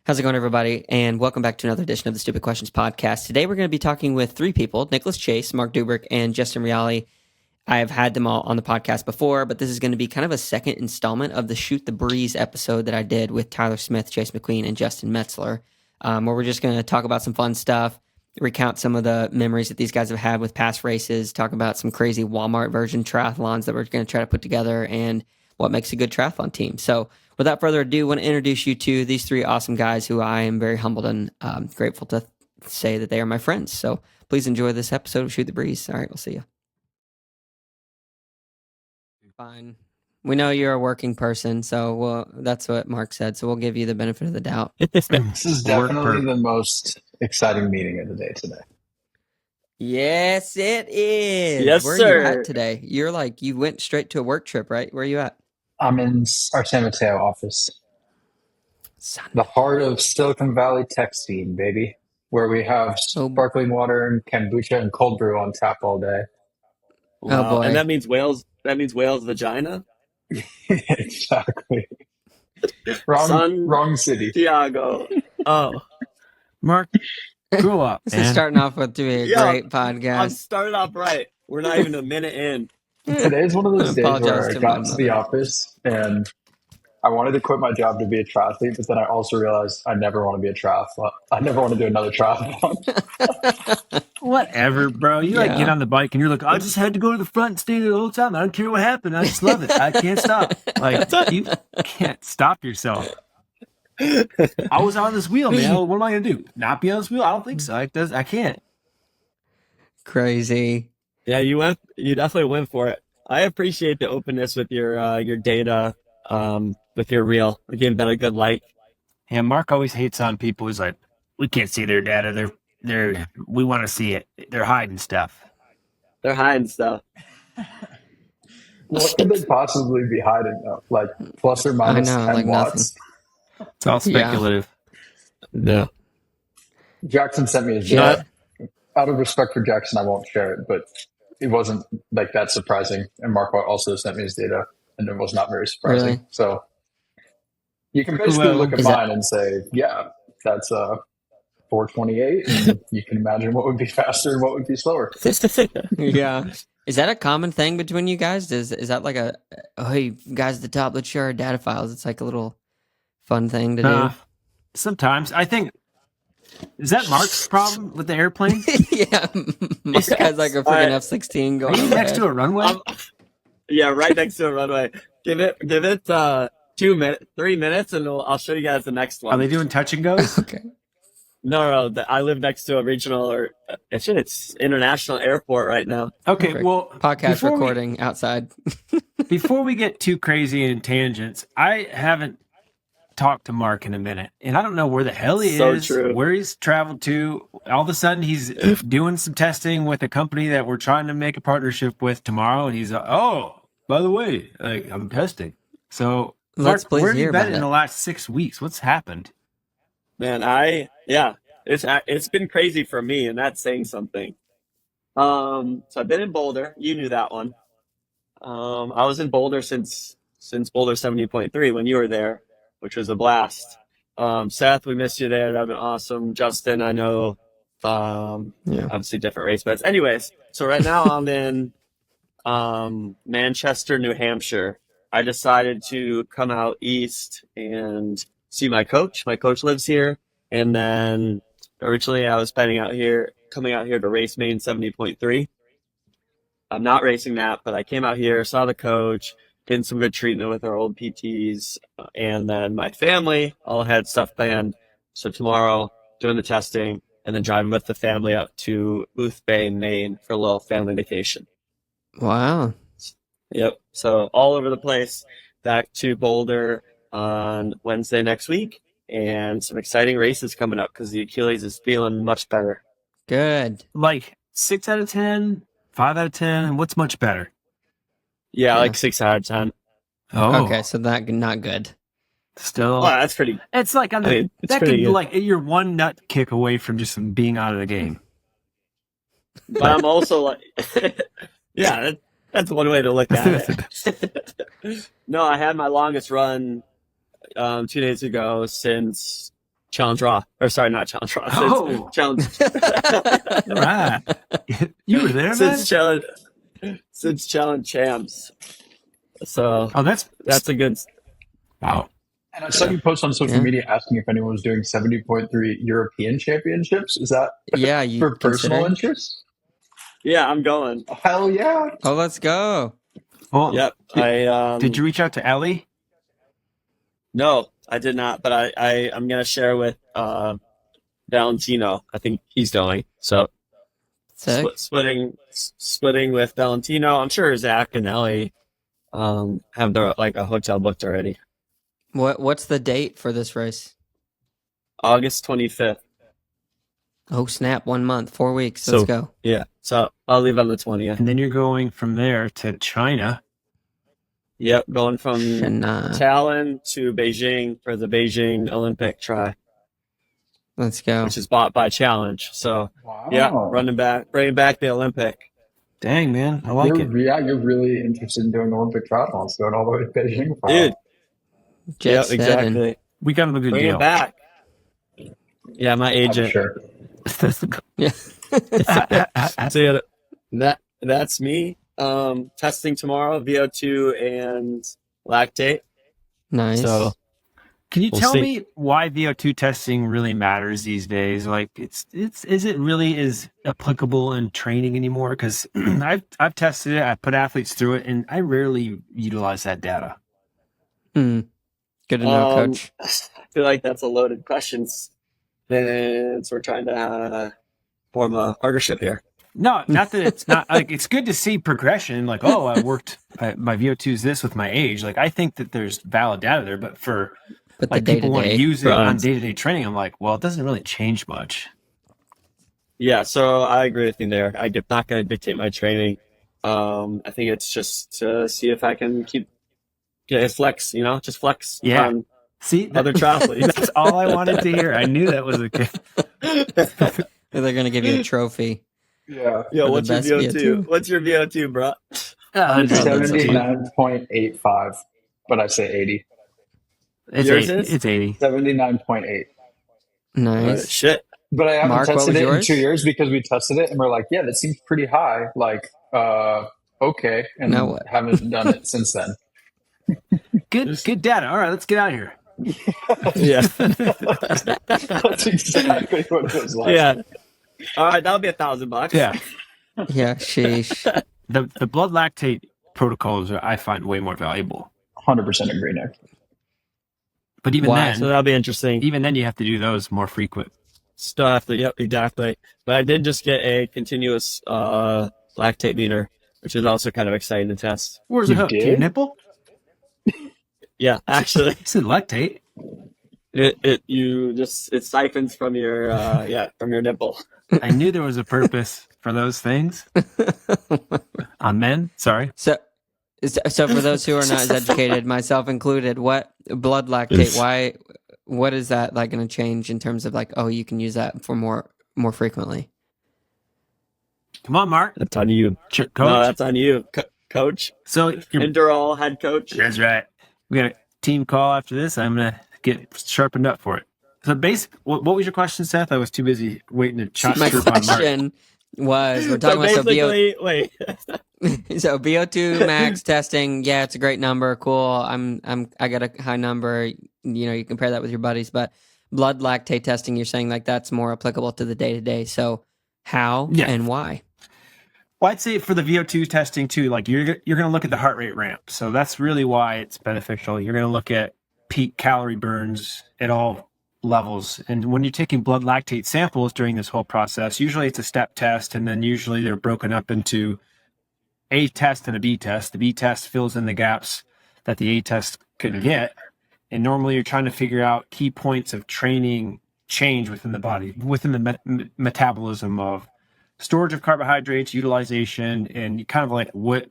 How's it going, everybody? And welcome back to another edition of the Stupid Questions podcast. Today, we're going to be talking with three people, Nicholas Chase, Marc Dubrick, and Justin Riele. I've had them all on the podcast before, but this is going to be kind of a second installment of the Shoot the Breeze episode that I did with Tyler Smith, Chase McQueen, and Justin Metzler, where we're just going to talk about some fun stuff, recount some of the memories that these guys have had with past races, talk about some crazy Walmart version triathlons that we're going to try to put together, and what makes a good triathlon team. So without further ado, I want to introduce you to these three awesome guys who I am very humbled and grateful to say that they are my friends. So please enjoy this episode of Shoot the Breeze. All right, we'll see you. Fine. We know you're a working person, so that's what Marc said. So we'll give you the benefit of the doubt. This is definitely the most exciting meeting of the day today. Yes, it is. Yes, Where sir. are you at today? You went straight to a work trip, right? Where are you at? I'm in our San Mateo office, the heart of Silicon Valley tech scene, baby, where we have sparkling water and kombucha and cold brew on tap all day. Wow. Oh boy! And that means whales vagina. Exactly. Wrong city. Tiago. Oh, Marc, grow up. This is starting off with a great podcast. I'm started off right. We're not even a minute in. Today's one of those days where I got to the office and I wanted to quit my job to be a triathlete, but then I also realized I never want to be a triathlon. I never want to do another triathlon. Whatever, bro. You get on the bike and you're like, I just had to go to the front and stay there the whole time. I don't care what happened. I just love it. I can't stop. Like, you can't stop yourself. I was on this wheel, man. What am I going to do? Not be on this wheel? I don't think so. I can't. Crazy. Yeah, you definitely went for it. I appreciate the openness with your data, with your reel. We're giving that a good like. Yeah, Marc always hates on people who's like, we can't see their data. We want to see it. They're hiding stuff. They're hiding stuff. What could they possibly be hiding? Like plus or minus 10 watts? Nothing. It's all speculative. Yeah. Jackson sent me his data. Out of respect for Jackson, I won't share it, but it wasn't like that surprising. And Marc also sent me his data, and it was not very surprising. Really? So you can basically look at mine and say, yeah, that's 428, and you can imagine what would be faster and what would be slower. Yeah. Is that a common thing between you guys? Is that like hey, guys at the top, let's share our data files? It's like a little fun thing to do. Sometimes. I think, is that Marc's problem with the airplane? Yeah. Marc has like a freaking F-16 going on. Next to a runway? Yeah, right next to a runway. Give it 3 minutes, and I'll show you guys the next one. Are they doing touch and goes? Okay. No, I live next to a regional or it's international airport right now. Okay, Perfect. well, podcast recording outside. Before we get too crazy in tangents, I haven't talked to Marc in a minute, and I don't know where the hell he is, where he's traveled to. All of a sudden, he's doing some testing with a company that we're trying to make a partnership with tomorrow, and he's by the way, like, I'm testing. So, Marc, where have you been in the last 6 weeks? What's happened? Man, it's been crazy for me, and that's saying something. So I've been in Boulder. You knew that one. I was in Boulder since Boulder 70.3 when you were there, which was a blast. Seth, we missed you there. That'd been awesome. Justin, I know, obviously different race beds. Anyways, so right now I'm in Manchester, New Hampshire. I decided to come out east and see my coach. My coach lives here. And then originally I was coming out here to race Maine 70.3. I'm not racing that, but I came out here, saw the coach, getting some good treatment with our old PTs. And then my family all had stuff planned. So tomorrow doing the testing and then driving with the family up to Boothbay, Maine for a little family vacation. Wow. Yep. So all over the place, back to Boulder on Wednesday next week, and some exciting races coming up because the Achilles is feeling much better. Good. Like 6 out of 10, 5 out of 10. What's much better? Yeah, like 6 out of 10. Oh, okay. So that not good. Still, that's pretty. It's like that could be like you're one nut kick away from just being out of the game. But I'm also like, yeah, that's one way to look at it. No, I had my longest run 2 days ago since Challenge Raw. Or sorry, not Challenge Raw. Oh. Challenge. Right. You were there, man? Since Challenge Champs. So that's a good. Wow. And I saw you post on social media asking if anyone was doing 70.3 European championships. Is that for personal interest? Yeah, I'm going. Hell yeah. Oh, let's go. Well, Yep. Did you reach out to Ellie? No, I did not, but I'm going to share with Valentino. I think he's going. So splitting with Valentino. I'm sure Zach and Ellie have a hotel booked already. What's the date for this race? August 25th. Oh, snap. 1 month, 4 weeks. Let's go. Yeah. So I'll leave on the 20th. And then you're going from there to China. Yep. Going from Tallinn to Beijing for the Beijing Olympic try. Let's go. Which is bought by Challenge. So, yeah, bringing back the Olympic. Dang, man. I like it. Yeah, you're really interested in doing Olympic triathlons, going all the way to Beijing. Dude. Yeah, exactly. We got him a good Bring deal. it back. Yeah, my agent. Sure. Yeah. So that's me. Testing tomorrow, VO2 and lactate. Nice. So can you tell me why VO2 testing really matters these days? Like, is it really as applicable in training anymore? Because I've tested it, I put athletes through it, and I rarely utilize that data. Good to know, Coach. I feel like that's a loaded question. Since we're trying to form a partnership here. No, not that it's not like it's good to see progression. Like, oh, I worked my VO2 is this with my age. Like, I think that there's valid data there, but people want to use it on day-to-day training. I'm like, well, it doesn't really change much. Yeah, so I agree with you there. I'm not going to dictate my training. I think it's just to see if I can get flex. Just flex. Yeah. See, other triathletes. That's all I wanted to hear. I knew that was okay. They're going to give you a trophy. Yeah. What's your VO2? What's your VO2, bro? 79.85, but I say 80. It's 80. 79.8. Nice. Shit. But I haven't Marc, tested it in 2 years because we tested it and we're like, yeah, that seems pretty high. Like, okay. And now what? Haven't done it since then. Good data. All right, let's get out of here. Yeah. That's exactly what it was like. Yeah. All right, that'll be $1,000. Yeah. Yeah, sheesh. The blood lactate protocols I find way more valuable. 100% agree, Nick. But even then, so that'll be interesting. Even then, you have to do those more frequent. Still have to, yep, exactly. But I did just get a continuous lactate meter, which is also kind of exciting to test. Where's it hooked? To your nipple? Yeah, actually. It's in lactate. It siphons from your from your nipple. I knew there was a purpose for those things. On men, sorry. So for those who are not as educated, myself included, what blood lactate? What is that like going to change in terms of like, oh, you can use that for more frequently? Come on, Marc. That's on you, Coach. No, that's on you, Coach. So Inderall head coach. That's right. We got a team call after this. I'm gonna get sharpened up for it. So what was your question, Seth? I was too busy waiting to chat. My question was, we're talking about wait. So VO2 max testing, yeah, it's a great number. Cool. I got a high number. You compare that with your buddies, but blood lactate testing, you're saying like that's more applicable to the day-to-day. So how and why? Well, I'd say for the VO2 testing too, like you're going to look at the heart rate ramp. So that's really why it's beneficial. You're going to look at peak calorie burns at all levels. And when you're taking blood lactate samples during this whole process, usually it's a step test, and then usually they're broken up into A test and a B test. The B test fills in the gaps that the A test couldn't get. And normally you're trying to figure out key points of training change within the body, within the metabolism of storage of carbohydrates, utilization, and kind of like what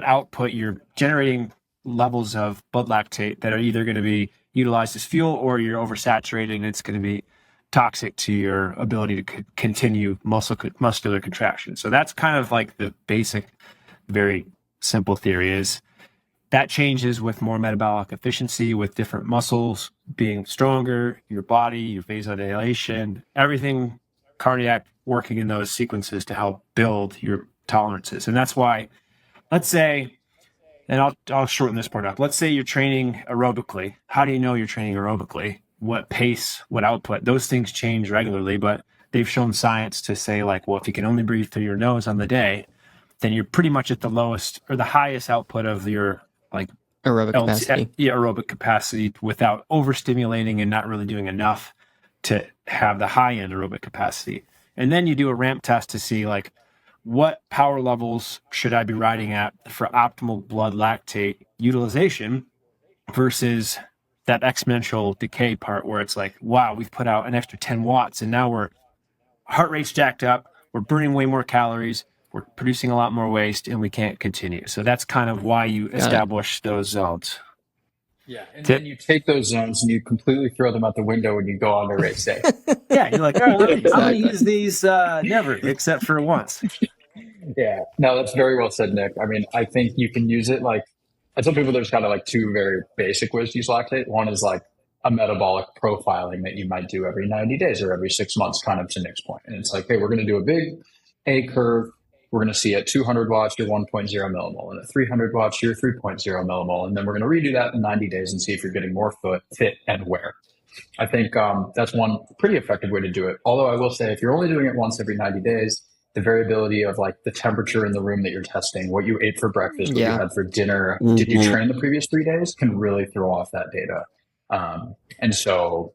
output you're generating levels of blood lactate that are either going to be utilized as fuel or you're oversaturating and it's going to be toxic to your ability to continue muscular contraction. So that's kind of like the basic, very simple theory is that changes with more metabolic efficiency, with different muscles being stronger, your body, your vasodilation, everything cardiac working in those sequences to help build your tolerances. And that's why, let's say, and I'll shorten this part up. Let's say you're training aerobically. How do you know you're training aerobically? What pace, what output? Those things change regularly, but they've shown science to say, like, well, if you can only breathe through your nose on the day, then you're pretty much at the lowest or the highest output of your like aerobic capacity. Aerobic capacity without overstimulating and not really doing enough to have the high end aerobic capacity. And then you do a ramp test to see like what power levels should I be riding at for optimal blood lactate utilization versus that exponential decay part where it's like, wow, we've put out an extra 10 watts and now we're heart rate's jacked up. We're burning way more calories. We're producing a lot more waste and we can't continue. So that's kind of why you establish those zones. Yeah. And then you take those zones and you completely throw them out the window when you go on a race day. Yeah. You're like, all right, I'm going to use these never, except for once. Yeah. No, that's very well said, Nick. I mean, I think you can use it like, I tell people there's kind of like two very basic ways to use lactate. One is like a metabolic profiling that you might do every 90 days or every 6 months, kind of to Nick's point. And it's like, hey, we're going to do a big A curve. We're going to see at 200 watts, you're 1.0 millimole, and at 300 watts, you're 3.0 millimole. And then we're going to redo that in 90 days and see if you're getting more fit and wear. I think that's one pretty effective way to do it. Although I will say, if you're only doing it once every 90 days, the variability of like the temperature in the room that you're testing, what you ate for breakfast, what you had for dinner, did you train the previous 3 days, can really throw off that data. And so,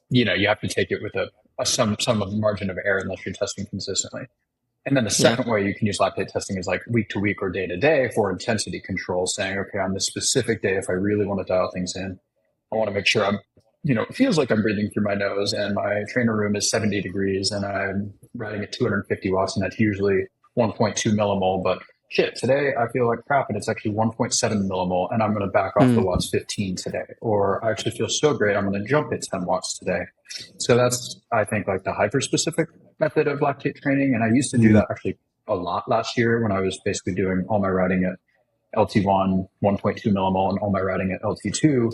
you know, you have to take it with some margin of error unless you're testing consistently. And then the second way you can use lactate testing is like week to week or day to day for intensity control, saying, okay, on this specific day, if I really want to dial things in, I want to make sure it feels like I'm breathing through my nose and my trainer room is 70 degrees and I'm riding at 250 watts and that's usually 1.2 millimole. But shit, today I feel like crap and it's actually 1.7 millimole and I'm going to back off the watts 15 today. Or I actually feel so great, I'm going to jump at 10 watts today. So that's, I think, like the hyper-specific method of lactate training. And I used to do that actually a lot last year when I was basically doing all my riding at LT1, 1.2 millimole, and all my riding at LT2.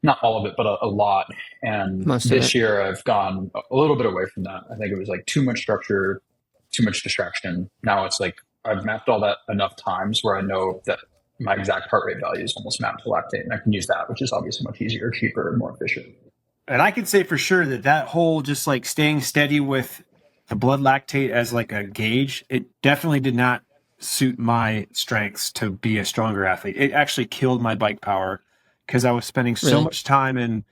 Not all of it, but a lot. And this year I've gone a little bit away from that. I think it was like too much structure, too much distraction. Now it's like I've mapped all that enough times where I know that my exact heart rate value is almost mapped to lactate. And I can use that, which is obviously much easier, cheaper, and more efficient. And I can say for sure that whole just like staying steady with the blood lactate as like a gauge, it definitely did not suit my strengths to be a stronger athlete. It actually killed my bike power because I was spending so much time in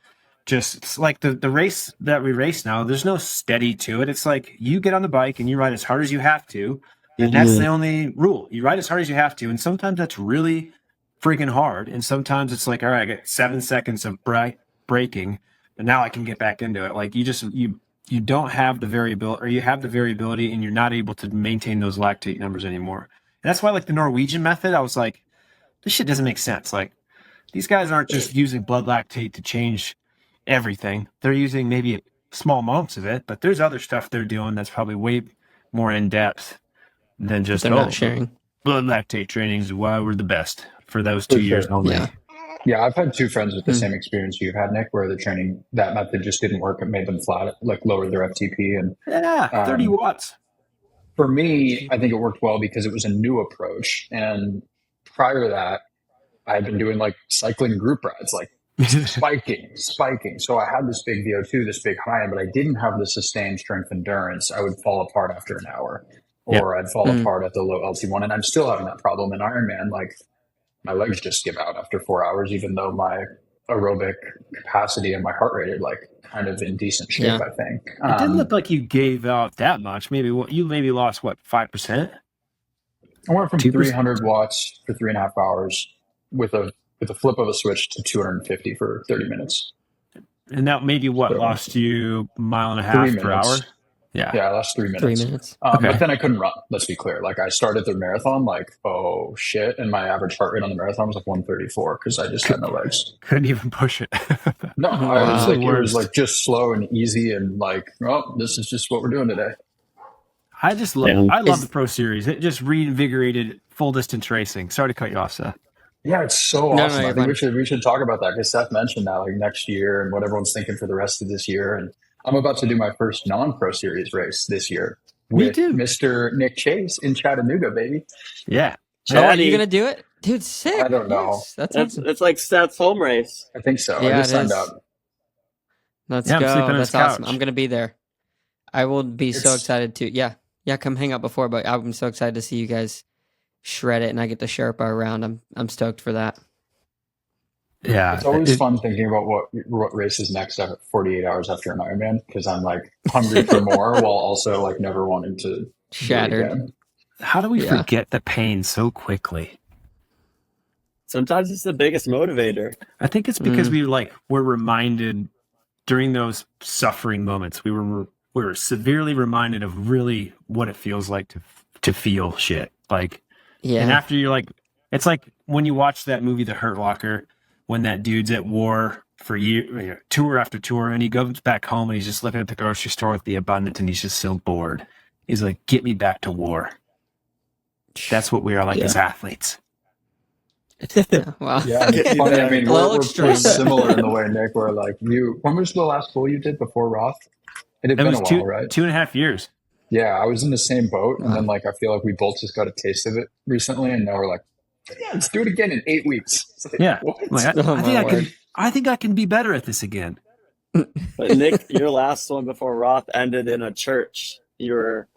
just like the race that we race now. There's no steady to it. It's like you get on the bike and you ride as hard as you have to. And that's the only rule. You ride as hard as you have to. And sometimes that's really freaking hard. And sometimes it's like, all right, I get 7 seconds of braking. And now I can get back into it. Like you don't have the variability, or you have the variability and you're not able to maintain those lactate numbers anymore. And that's why like the Norwegian method, I was like, this shit doesn't make sense. Like these guys aren't just using blood lactate to change everything. They're using maybe small amounts of it, but there's other stuff they're doing that's probably way more in depth than just not sharing. Blood lactate training is why we're the best for those 2 years only. Yeah, I've had two friends with the same experience you've had, Nick, where the training, that method just didn't work. It made them flat, like lower their FTP. And 30 watts. For me, I think it worked well because it was a new approach. And prior to that, I had been doing like cycling group rides, like spiking. So I had this big VO2, this big high end, but I didn't have the sustained strength endurance. I would fall apart after an hour or I'd fall apart at the low LT1. And I'm still having that problem in Ironman. Like, my legs just give out after 4 hours, even though my aerobic capacity and my heart rate are like kind of in decent shape, I think. It didn't look like you gave out that much. You maybe lost 5%? I went from 300 watts for 3.5 hours with a flip of a switch to 250 for 30 minutes. And that maybe lost you 1.5 miles per hour? Yeah, I lost 3 minutes. 3 minutes. But then I couldn't run, let's be clear. Like I started the marathon like, oh shit. And my average heart rate on the marathon was like 134 because I just had no legs. Couldn't even push it. No, it was like just slow and easy and like, oh, this is just what we're doing today. I love the Pro Series. It just reinvigorated full distance racing. Sorry to cut you off, Seth. Yeah, it's so awesome. No, I think we should talk about that because Seth mentioned that like next year and what everyone's thinking for the rest of this year. And I'm about to do my first non-pro series race this year with Mr. Nick Chase in Chattanooga, baby. Yeah. Oh, are you gonna do it, dude? Sick. I don't know. Yes, that's awesome. It's like Seth's home race. I think so. Yeah, I just signed up. Let's go. That's awesome. I'm gonna be there. I will be so excited to. Yeah, come hang out before, but I'm so excited to see you guys shred it, and I get to Sherpa around. I'm stoked for that. Yeah, it's always fun thinking about what race is next after 48 hours after an Ironman because I'm like hungry for more while also like never wanting to shattered. How do we forget the pain so quickly? Sometimes it's the biggest motivator. I think it's because we're reminded during those suffering moments. We were severely reminded of really what it feels like to feel shit. Like, and after you're like, it's like when you watch that movie, The Hurt Locker, when that dude's at war for tour after tour, and he goes back home and he's just looking at the grocery store with the abundance, and he's just so bored. He's like, "Get me back to war." That's what we are like as athletes. Wow. Yeah, it's funny. I mean, we're similar in the way, Nick. Where like when was the last pool you did before Roth? It had been a while, right? 2.5 years. Yeah, I was in the same boat, and then like I feel like we both just got a taste of it recently, and now we're like, yeah, let's do it again in 8 weeks. Like, yeah, I think I can be better at this again. But Nick, your last one before Roth ended in a church. You were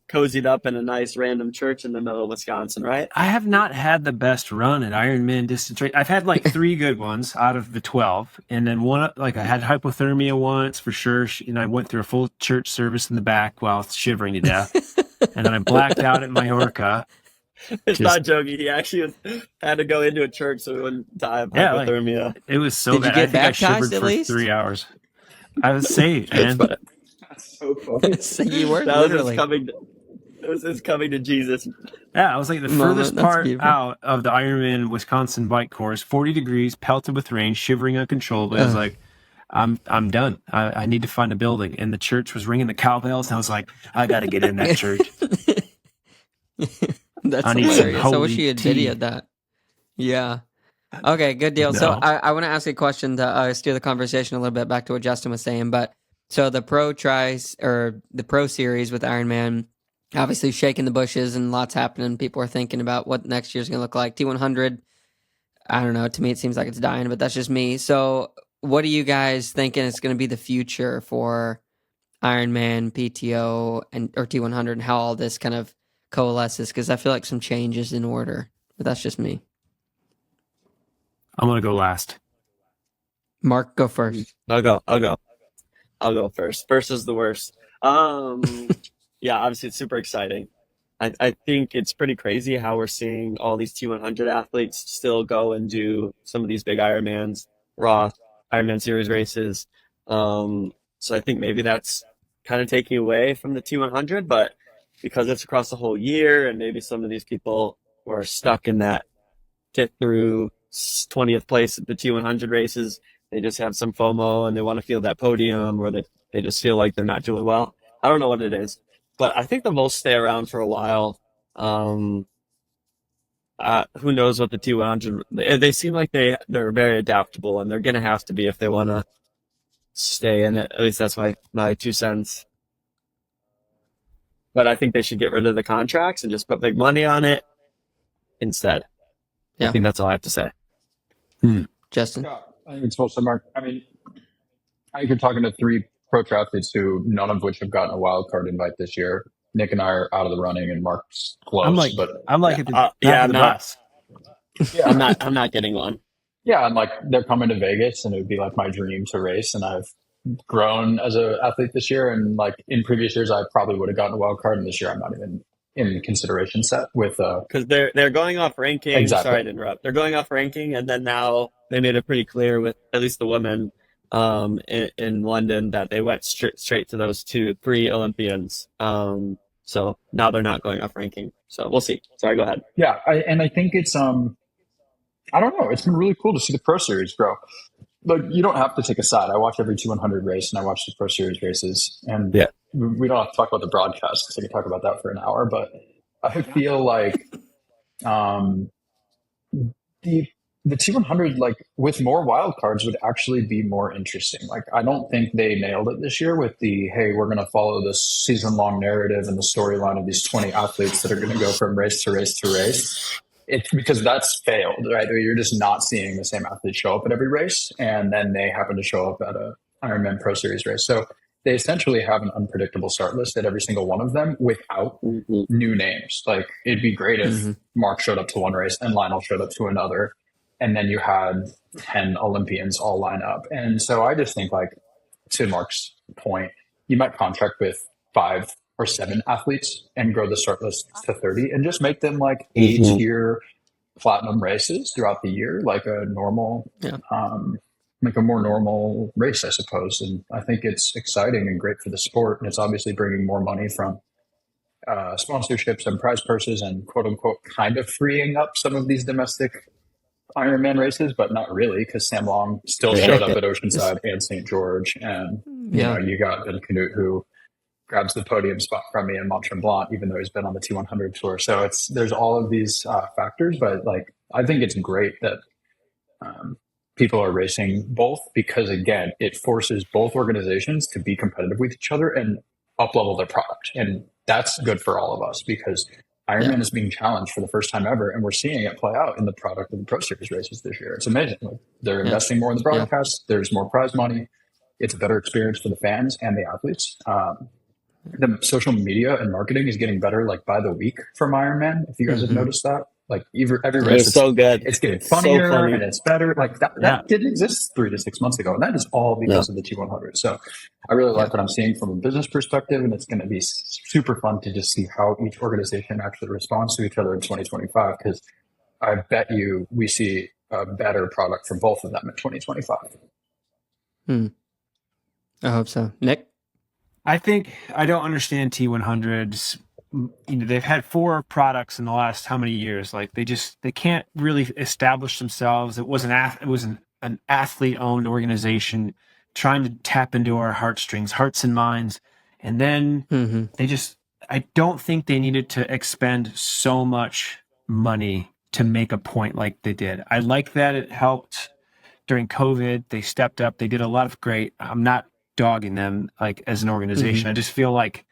cozied up in a nice random church in the middle of Wisconsin, right? I have not had the best run at Ironman distance race. I've had like 3 good ones out of the 12, and then one like I had hypothermia once for sure. I went through a full church service in the back while shivering to death, and then I blacked out at Mallorca. It's not joking. He actually had to go into a church so he wouldn't die of hypothermia. Like, it was so bad. I think I shivered for 3 hours. I was saved, man. That's so funny. So you were literally it was his coming to Jesus. Yeah, I was like the furthest part out of the Ironman Wisconsin bike course, 40 degrees, pelted with rain, shivering uncontrollably. I was like, I'm done. I need to find a building. And the church was ringing the cowbells, and I was like, I got to get in that church. That's hilarious. I wish you had videoed that. Yeah. Okay, good deal. No. So I want to ask a question to steer the conversation a little bit back to what Justin was saying. But so the Pro Series with Ironman, obviously shaking the bushes and lots happening. People are thinking about what next year's going to look like. T100, I don't know. To me, it seems like it's dying, but that's just me. So what are you guys thinking is going to be the future for Ironman, PTO, or T100, and how all this kind of coalesces? Because I feel like some change is in order, but that's just me. I'm going to go last. Mark, go first. I'll go first. First is the worst. Yeah, obviously it's super exciting. I think it's pretty crazy how we're seeing all these T100 athletes still go and do some of these big Ironmans, Roth, Ironman Series races. So I think maybe that's kind of taking away from the T100, but because it's across the whole year and maybe some of these people who are stuck in that 5th through 20th place at the T100 races, they just have some FOMO and they want to feel that podium, or they just feel like they're not doing well. I don't know what it is, but I think they'll both stay around for a while. Who knows what the T100, they seem like they're very adaptable, and they're going to have to be if they want to stay in it. At least that's my 2 cents. But I think they should get rid of the contracts and just put big money on it instead. Yeah. I think that's all I have to say. Justin? Yeah, I think it's mostly Mark. I mean, I think you're talking to 3 pro triathletes who none of which have gotten a wild card invite this year. Nick and I are out of the running, and Mark's close. I'm like at the bus. Yeah, I'm not getting one. Yeah, and like they're coming to Vegas, and it would be like my dream to race. And I've grown as an athlete this year, and like in previous years, I probably would have gotten a wild card, and this year I'm not even in consideration set with because they're going off ranking. Exactly. Sorry to interrupt. They're going off ranking, and then now they made it pretty clear with at least the women in London that they went straight to those 3 Olympians. So now they're not going off ranking. So we'll see. Sorry, go ahead. Yeah, I think it's I don't know. It's been really cool to see the Pro Series grow. Like, you don't have to take a side. I watch every T100 race, and I watch the Pro Series races. And we don't have to talk about the broadcast because I could talk about that for an hour. But I feel like the T100, like with more wild cards, would actually be more interesting. Like, I don't think they nailed it this year with the, hey, we're going to follow this season long narrative and the storyline of these 20 athletes that are going to go from race to race to race. It's because that's failed, right? You're just not seeing the same athletes show up at every race, and then they happen to show up at a Ironman Pro Series race. So they essentially have an unpredictable start list at every single one of them without new names. Like, it'd be great if Marc showed up to one race and Lionel showed up to another, and then you had 10 Olympians all line up. And so I just think, like, to Marc's point, you might contract with 5 or 7 athletes and grow the start list to 30 and just make them like A-tier platinum races throughout the year, like a normal, like a more normal race, I suppose. And I think it's exciting and great for the sport. And it's obviously bringing more money from sponsorships and prize purses and quote unquote kind of freeing up some of these domestic Ironman races, but not really, because Sam Long still showed up at Oceanside and St. George. And, you know, you got Ben Canute, who grabs the podium spot from me in Mont Tremblant, even though he's been on the T100 tour. So there's all of these factors, but like, I think it's great that people are racing both, because again, it forces both organizations to be competitive with each other and up-level their product. And that's good for all of us, because Ironman is being challenged for the first time ever, and we're seeing it play out in the product of the Pro Series races this year. It's amazing. Like, they're investing more in the broadcast. There's more prize money. It's a better experience for the fans and the athletes. The social media and marketing is getting better, like, by the week from Ironman. If you guys have noticed that, like, every race, it's so good. It's getting funnier and it's better. Like that didn't exist 3 to 6 months ago, and that is all because of the T100. So I really like what I'm seeing from a business perspective, and it's going to be super fun to just see how each organization actually responds to each other in 2025. Because I bet you we see a better product from both of them in 2025. I hope so. Nick? I think I don't understand T100s. You know, they've had 4 products in the last how many years? Like, they can't really establish themselves. It was an athlete-owned organization trying to tap into our heartstrings, hearts and minds. And then I don't think they needed to expend so much money to make a point like they did. I like that it helped during COVID. They stepped up. They did a lot of great. I'm not dogging them, like, as an organization. I just feel like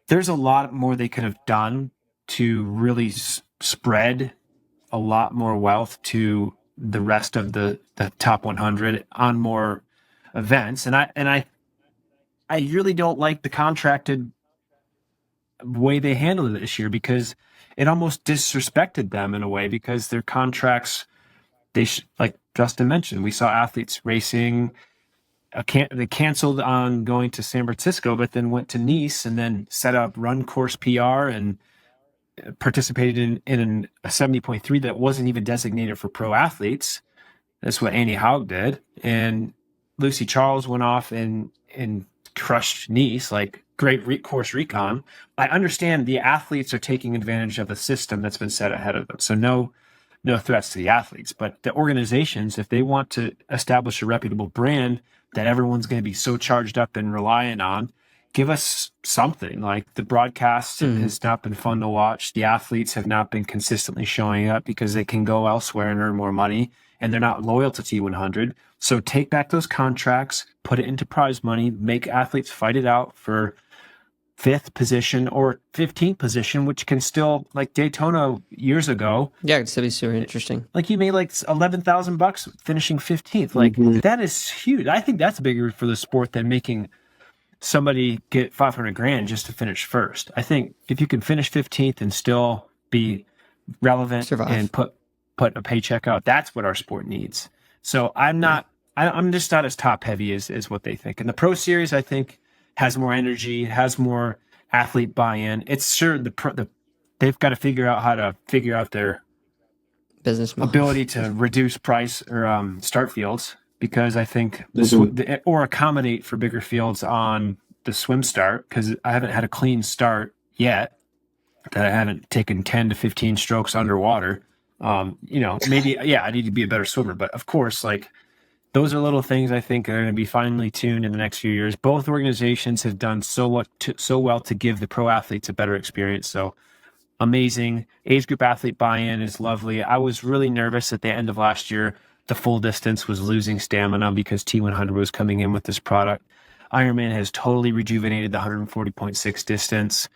there's a lot more they could have done to really spread a lot more wealth to the rest of the top 100 on more events. And I really don't like the contracted way they handled it this year, because it almost disrespected them in a way, because their contracts, like Justin mentioned, we saw athletes racing. They canceled on going to San Francisco, but then went to Nice and then set up run course PR and participated in a 70.3 that wasn't even designated for pro athletes. That's what Annie Haug did. And Lucy Charles went off and crushed Nice, like, great course recon. I understand the athletes are taking advantage of a system that's been set ahead of them. So no threats to the athletes, but the organizations, if they want to establish a reputable brand that everyone's going to be so charged up and relying on, give us something. Like, the broadcast has not been fun to watch. The athletes have not been consistently showing up because they can go elsewhere and earn more money, and they're not loyal to T100. So take back those contracts, put it into prize money, make athletes fight it out for 5th position or 15th position, which can still, like Daytona years ago. Yeah, it's to be super interesting. Like, you made like $11,000 finishing 15th. Like, that is huge. I think that's bigger for the sport than making somebody get $500,000 just to finish first. I think if you can finish 15th and still be relevant, survive, and put a paycheck out, that's what our sport needs. So I'm just not as top heavy as what they think. And the Pro Series, I think, has more energy, has more athlete buy-in. It's sure they've got to figure out how to figure out their business model, ability to reduce price or start fields, because I think or accommodate for bigger fields on the swim start, because I haven't had a clean start yet, that I haven't taken 10 to 15 strokes underwater. Maybe, I need to be a better swimmer, but of course, like, those are little things I think are going to be finely tuned in the next few years. Both organizations have done so well to give the pro athletes a better experience. So amazing. Age group athlete buy-in is lovely. I was really nervous at the end of last year. The full distance was losing stamina because T100 was coming in with this product. Ironman has totally rejuvenated the 140.6 distance.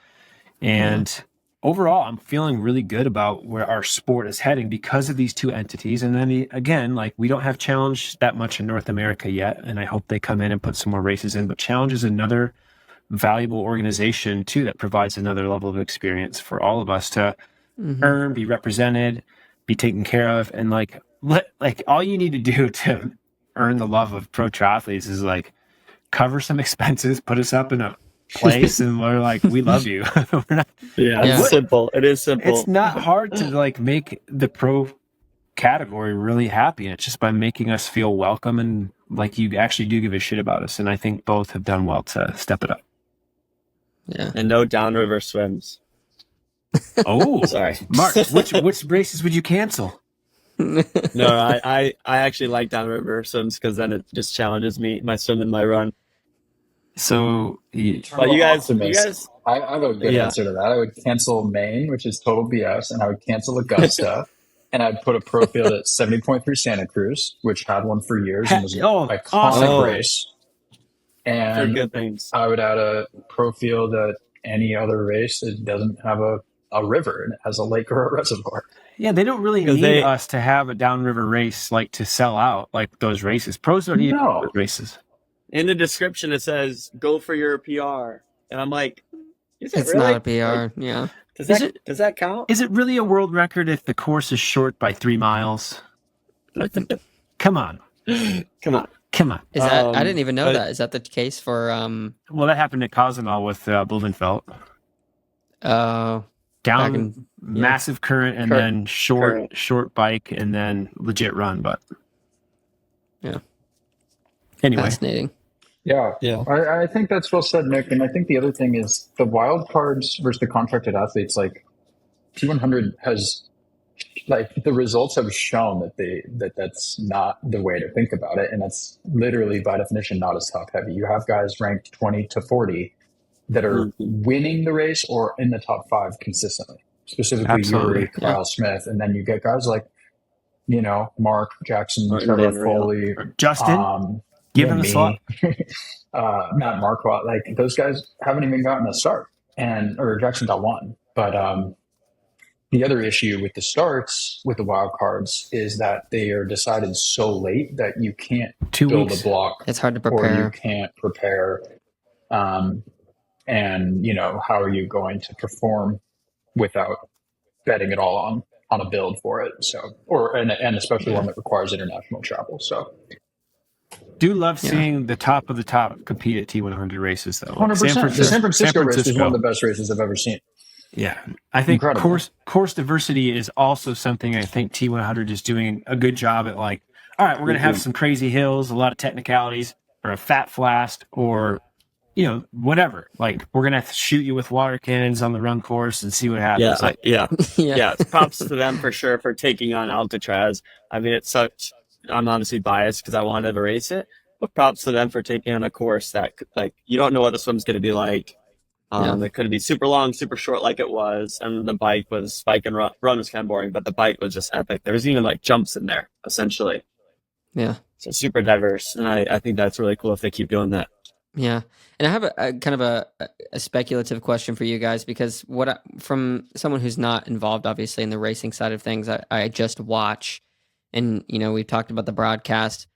And overall, I'm feeling really good about where our sport is heading because of these two entities. And then again, like, we don't have Challenge that much in North America yet. And I hope they come in and put some more races in. But Challenge is another valuable organization too that provides another level of experience for all of us to earn, be represented, be taken care of. And like all you need to do to earn the love of pro triathletes is like cover some expenses, put us up in a place, and we're like, we love you. We're not, it's simple. It is simple. It's not hard to like make the pro category really happy. It's just by making us feel welcome and like you actually do give a shit about us. And I think both have done well to step it up. Yeah. And no downriver swims. Oh, sorry, Marc. Which races would you cancel? No, I actually like downriver swims because then it just challenges me, my swim and my run. So, but you guys, I have a good answer to that. I would cancel Maine, which is total BS, and I would cancel Augusta, and I'd put a pro field at 70.3 Santa Cruz, which had one for years and was an iconic race. And good things. I would add a pro field at any other race that doesn't have a river and it has a lake or a reservoir. Yeah, they don't really need us to have a downriver race like to sell out like those races. Pros don't need those races. In the description, it says, go for your PR. And I'm like, is it it's really? not a PR, like, yeah. Does that count? Is it really a world record if the course is short by 3 miles? Come on. Come on. Is that? I didn't even know that. Is that the case for? Well, that happened at Cozumel with Blumenfeld. Down massive current and then short bike and then legit run, but yeah. Anyway, fascinating. Yeah. I think that's well said, Nick. And I think the other thing is the wild cards versus the contracted athletes. Like T100 has, like, the results have shown that that's not the way to think about it, and that's literally by definition not as top heavy. You have guys ranked 20 to 40 that are winning the race or in the top 5 consistently. Specifically, Yuri, Kyle Smith, and then you get guys like Marc, Jackson, Trevor Foley, Justin. Give him a slot. Matt Marquardt, like those guys haven't even gotten a start, or Jackson got one. But the other issue with the starts with the wild cards is that they are decided so late that you can't build a block. It's hard to prepare. Or you can't prepare. And how are you going to perform without betting it all on a build for it? So, and especially one that requires international travel. So. Do love seeing the top of the top compete at T100 races, though. 100%. The San Francisco race is one of the best races I've ever seen. Yeah, I think course diversity is also something I think T100 is doing a good job at. Like, all right, we're going to have some crazy hills, a lot of technicalities, or a fat flast, or whatever. Like, we're going to shoot you with water cannons on the run course and see what happens. Yeah. It's props to them for sure for taking on Alcatraz. I mean, I'm honestly biased because I wanted to race it, but props to them for taking on a course that, like, you don't know what the swim's going to be like. It could be super long, super short like it was, and the bike and run was kind of boring, but the bike was just epic. There was even like jumps in there, essentially. Yeah. So super diverse, and I think that's really cool if they keep doing that. Yeah. And I have a kind of a speculative question for you guys, because from someone who's not involved, obviously, in the racing side of things, I just watch. And, we've talked about the broadcast.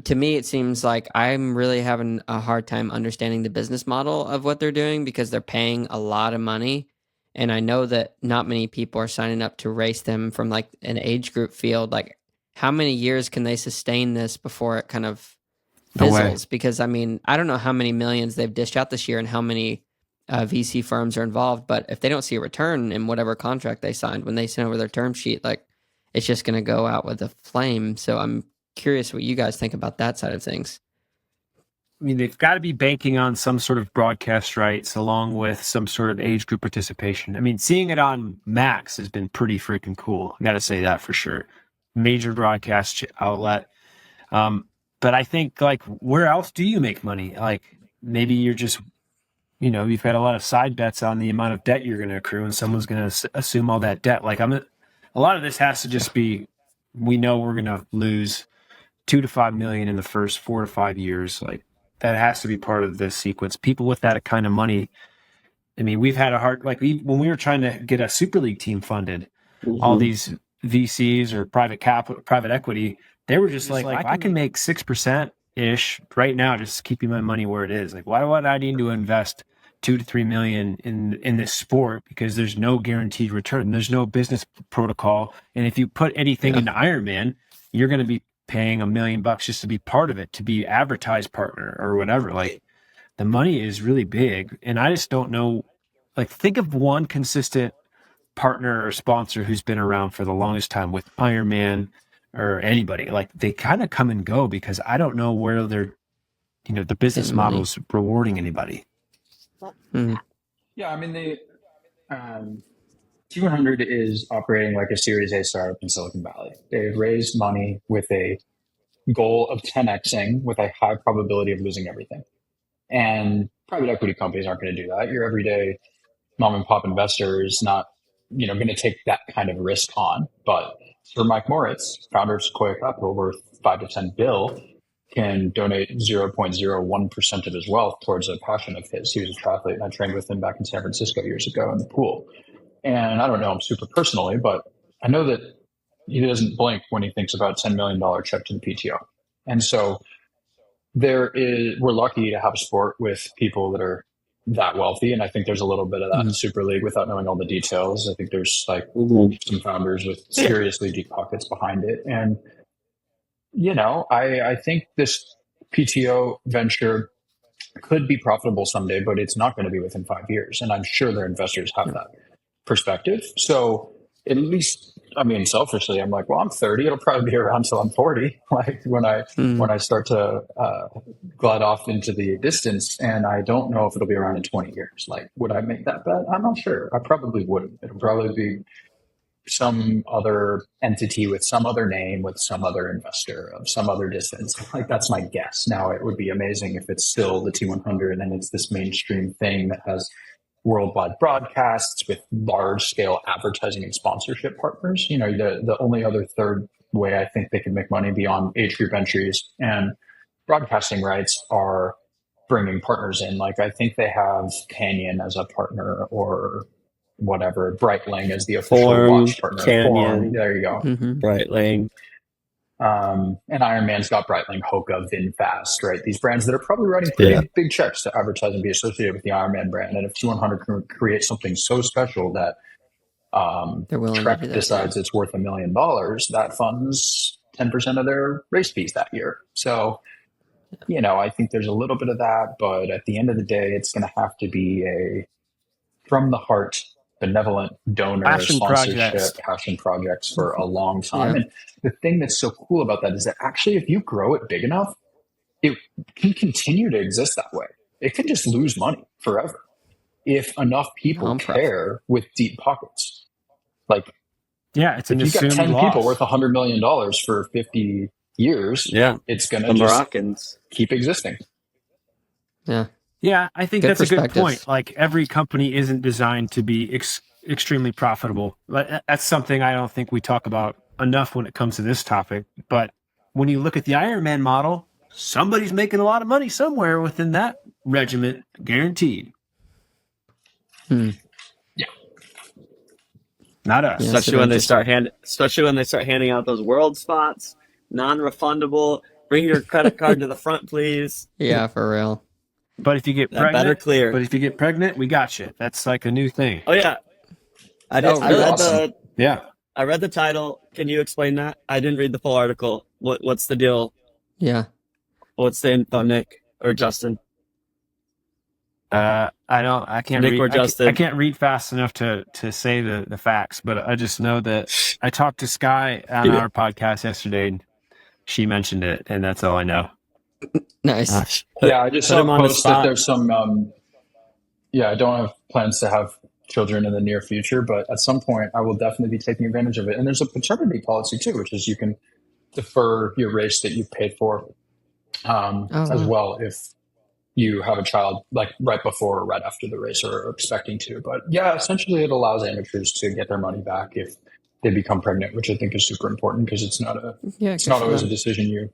To me, it seems like I'm really having a hard time understanding the business model of what they're doing, because they're paying a lot of money. And I know that not many people are signing up to race them from like an age group field. Like, how many years can they sustain this before it kind of fizzles? Because, I mean, I don't know how many millions they've dished out this year and how many VC firms are involved. But if they don't see a return in whatever contract they signed when they sent over their term sheet, like, it's just going to go out with a flame. So I'm curious what you guys think about that side of things. I mean, they've got to be banking on some sort of broadcast rights along with some sort of age group participation. I mean, seeing it on Max has been pretty freaking cool. I got to say that for sure. Major broadcast outlet. But I think, like, where else do you make money? Like, maybe you're just you've had a lot of side bets on the amount of debt you're going to accrue, and someone's going to assume all that debt. Like a lot of this has to just be, we know we're going to lose 2 to 5 million in the first 4 to 5 years. Like that has to be part of the sequence. People with that kind of money. I mean, we've had a hard, like when we were trying to get a Super League team funded, all these VCs or private equity, they were just like, I can make 6% ish right now, just keeping my money where it is. Like, why would I need to invest 2 to 3 million in this sport? Because there's no guaranteed return. There's no business protocol. And if you put anything into Ironman, you're going to be paying $1 million just to be part of it, to be advertised partner or whatever. Like, the money is really big. And I just don't know, like, think of one consistent partner or sponsor who's been around for the longest time with Ironman or anybody. Like, they kind of come and go because I don't know where they're, the business model's rewarding anybody. Yeah, I mean, the T100 is operating like a Series A startup in Silicon Valley. They've raised money with a goal of 10xing with a high probability of losing everything. And private equity companies aren't going to do that. Your everyday mom and pop investor is not, going to take that kind of risk on. But Sir Mike Moritz, founder of Sequoia Capital, worth 5 to 10 bill, can donate 0.01% of his wealth towards a passion of his. He was a triathlete, and I trained with him back in San Francisco years ago in the pool. And I don't know him super personally, but I know that he doesn't blink when he thinks about $10 million check to the PTO. And so we're lucky to have a sport with people that are that wealthy. And I think there's a little bit of that in Super League without knowing all the details. I think there's like some founders with seriously deep pockets behind it. And, I think this PTO venture could be profitable someday, but it's not going to be within 5 years. And I'm sure their investors have that perspective. So at least, selfishly, I'm like, well, I'm 30. It'll probably be around till I'm 40. Like when I start to glide off into the distance, and I don't know if it'll be around in 20 years. Like, would I make that bet? I'm not sure. I probably wouldn't. It'll probably be some other entity with some other name, with some other investor of some other distance. Like, that's my guess. Now, it would be amazing if it's still the T100 and it's this mainstream thing that has worldwide broadcasts with large-scale advertising and sponsorship partners. The only other third way I think they could make money beyond age group entries and broadcasting rights are bringing partners in. Like, I think they have Canyon as a partner, or whatever, Breitling as the official watch partner. Canyon. There you go. Breitling. And Ironman's got Breitling, Hoka, VinFast, right? These brands that are probably writing pretty big checks to advertise and be associated with the Ironman brand. And if T100 can create something so special that Trek decides it's worth $1 million, that funds 10% of their race fees that year. So, I think there's a little bit of that, but at the end of the day, it's going to have to be a from the heart, benevolent donor sponsorship, passion projects for a long time. And the thing that's so cool about that is that actually, if you grow it big enough, it can continue to exist that way. It can just lose money forever if enough people care with deep pockets. Like, it's if you've got 10 people worth $100 million for 50 years, it's going to just Moroccans keep existing. Yeah, I think that's a good point. Like, every company isn't designed to be extremely profitable. That's something I don't think we talk about enough when it comes to this topic. But when you look at the Ironman model, somebody's making a lot of money somewhere within that regiment, guaranteed. Yeah, not us. Especially when they start handing out those world spots, non-refundable. Bring your credit card to the front, please. Yeah, for real. But if you get pregnant, better clear. But if you get pregnant, we got you. That's like a new thing. Oh yeah, I read the title. Can you explain that? I didn't read the full article. What's the deal? Yeah. What's the info, Nick or Justin? I can't Nick read. or Justin. I can't read fast enough to say the facts, but I just know that I talked to Sky on our podcast yesterday, and she mentioned it, and that's all I know. Nice. Yeah, I just saw a post that there's some. I don't have plans to have children in the near future, but at some point I will definitely be taking advantage of it. And there's a paternity policy too, which is you can defer your race that you paid for as well you have a child like right before or right after the race or expecting to. But yeah, essentially it allows amateurs to get their money back if they become pregnant, which I think is super important because it's not always a decision you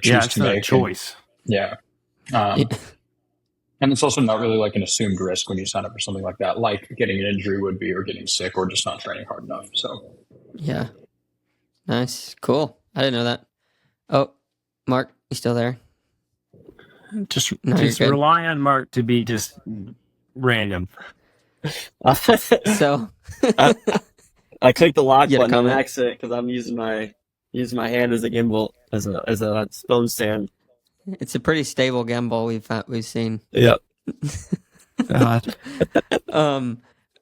choose to make. A choice. And it's also not really like an assumed risk when you sign up for something like that, like getting an injury would be, or getting sick, or just not training hard enough. So, yeah, nice, cool. I didn't know that. Oh, Mark, you still there? Just rely on Mark to be just random. So, I clicked the lock button on accident because I'm using my hand as a gimbal, as a phone stand. It's a pretty stable gimbal we've seen. Yep.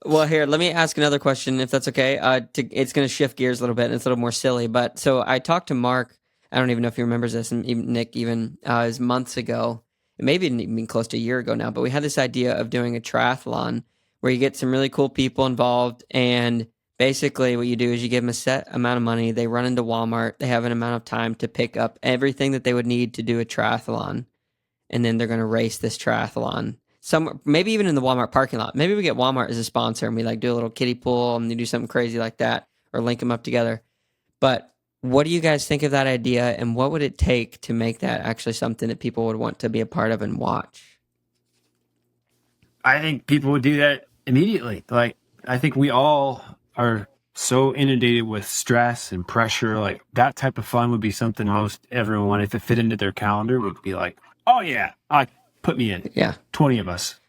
Well, here, let me ask another question, if that's okay. It's going to shift gears a little bit, and it's a little more silly. But so I talked to Mark. I don't even know if he remembers this, and even Nick, it was months ago. It may even close to a year ago now. But we had this idea of doing a triathlon where you get some really cool people involved, and basically what you do is you give them a set amount of money. They run into Walmart. They have an amount of time to pick up everything that they would need to do a triathlon. And then they're going to race this triathlon. Maybe even in the Walmart parking lot. Maybe we get Walmart as a sponsor and we like do a little kiddie pool and they do something crazy like that or link them up together. But what do you guys think of that idea? And what would it take to make that actually something that people would want to be a part of and watch? I think people would do that immediately. Like, I think we all are so inundated with stress and pressure. Like, that type of fun would be something most everyone, if it fit into their calendar, would be like, oh yeah, put me in. Yeah. 20 of us.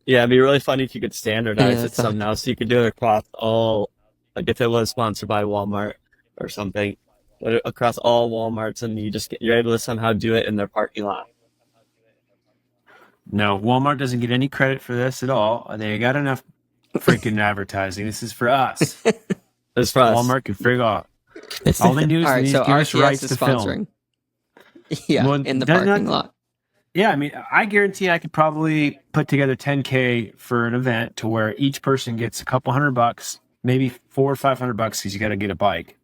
Yeah, it'd be really funny if you could standardize it somehow. So you could do it across all, like if it was sponsored by Walmart or something, across all Walmarts, and you're able to somehow do it in their parking lot. No, Walmart doesn't get any credit for this at all. They got enough freaking advertising. This is for us. It's for us. Walmart can figure out. All they do is give us rights to film. Yeah, in the parking lot. Yeah, I mean, I guarantee I could probably put together $10K for an event to where each person gets a couple $100, maybe $400 or $500 because you got to get a bike.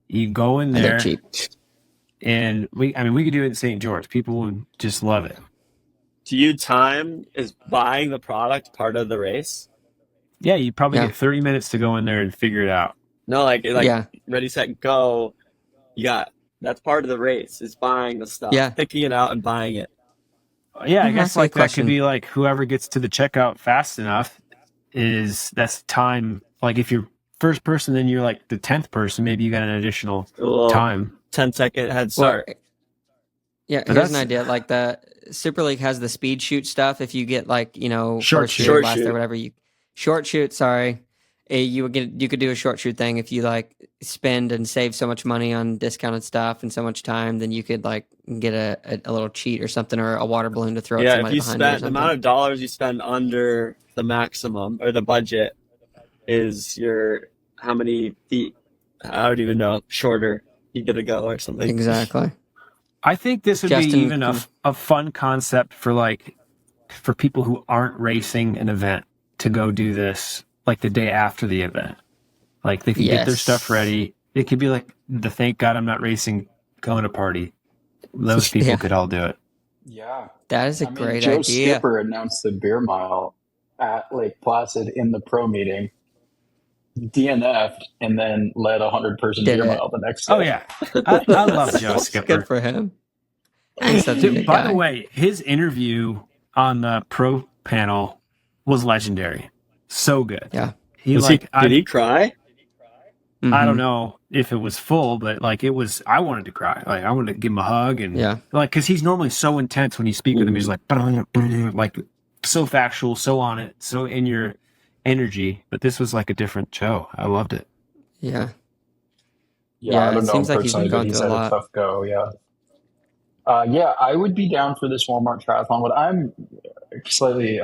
You go in there, cheap. And we could do it in St. George. People would just love it. To you, time is buying the product part of the race? Yeah, you probably get 30 minutes to go in there and figure it out. No, ready, set, go. That's part of the race, is buying the stuff, picking it out and buying it. Yeah, I guess that could be like whoever gets to the checkout fast enough that's time. Like if you're first person, then you're like the 10th person, maybe you got an additional time. 10-second head start. Well, yeah, here's an idea. Like the Super League has the speed shoot stuff. If you get short shoot, or whatever, short shoot. Sorry, you could do a short shoot thing if you spend and save so much money on discounted stuff and so much time, then you could get a little cheat or something, or a water balloon to throw at somebody behind you. Yeah, if you spend the amount of dollars you spend under the maximum or the budget is how many feet, I don't even know, shorter you get to go or something. Exactly. I think this would be even a fun concept for people who aren't racing an event to go do this the day after the event. Like they can get their stuff ready. It could be like the thank God I'm not racing going to party. Those people could all do it. Yeah. That is a great Joe idea. Skipper announced the beer mile at Lake Placid in the pro meeting, DNF'd, and then led a 100-person beer mile the next day. Oh, yeah. I love Joe Skipper. Good for him. He's such a good By guy. the way, his interview on the pro panel was legendary. So good. Yeah. Did he cry? Mm-hmm. I don't know if it was full, but it was. I wanted to cry. I wanted to give him a hug and because he's normally so intense when you speak with him. He's like so factual, so on it, so in your energy. But this was like a different show. I loved it. Yeah. Yeah, I don't it know seems like he's been going he's through had a lot. tough go. Yeah. I would be down for this Walmart Triathlon. What I'm slightly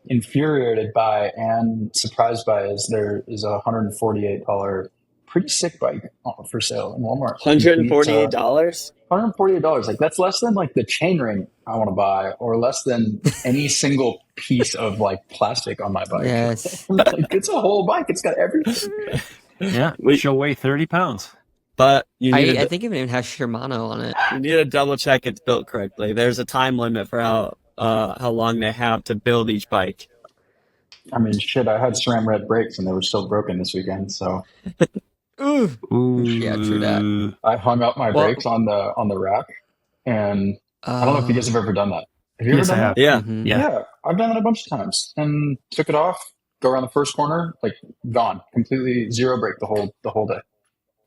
infuriated by and surprised by is there is a $148 pretty sick bike for sale in Walmart. $148? $148. That's less than the chain ring I want to buy, or less than any single piece of plastic on my bike. Yes. It's a whole bike. It's got everything. Yeah. She'll weigh 30 pounds. But I think it even has Shimano on it. You need to double check it's built correctly. There's a time limit for how long they have to build each bike. I mean, shit, I had SRAM red brakes and they were still broken this weekend, so. Ooh. Yeah, true that. I hung up my brakes on the rack, and I don't know if you guys have ever done that. Have you ever done that? Yeah. Mm-hmm. Yeah, I've done that a bunch of times, and took it off, go around the first corner, like gone, completely zero brake the whole day.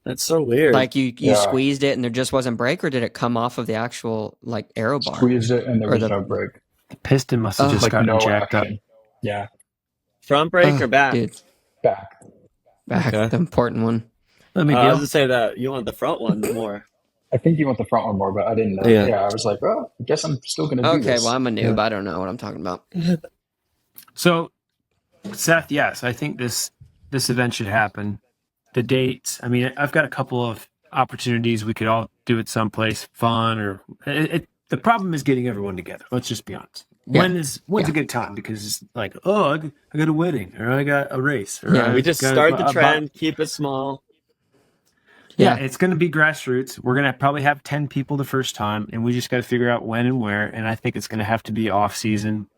That's so weird. Like you squeezed it and there just wasn't brake, or did it come off of the actual like aero bar? Squeezed it and there was no brake. The piston must have just gotten jacked up. Yeah. Front brake or back? Dude. Back. Okay. The important one. I was going to say that you want the front one more. I think you want the front one more, but I didn't know. Yeah, I was like, well, I guess I'm still going to do this. Okay, well, I'm a noob. I don't know what I'm talking about. So, Seth, yes, I think this event should happen. The dates, I mean, I've got a couple of opportunities. We could all do it someplace fun, or the problem is getting everyone together. Let's just be honest. Yeah. When's a good time? Because it's like, oh, I got a wedding, or I got a race. Or we just start the trend, keep it small. Yeah, it's going to be grassroots. We're going to probably have 10 people the first time, and we just got to figure out when and where. And I think it's going to have to be off season,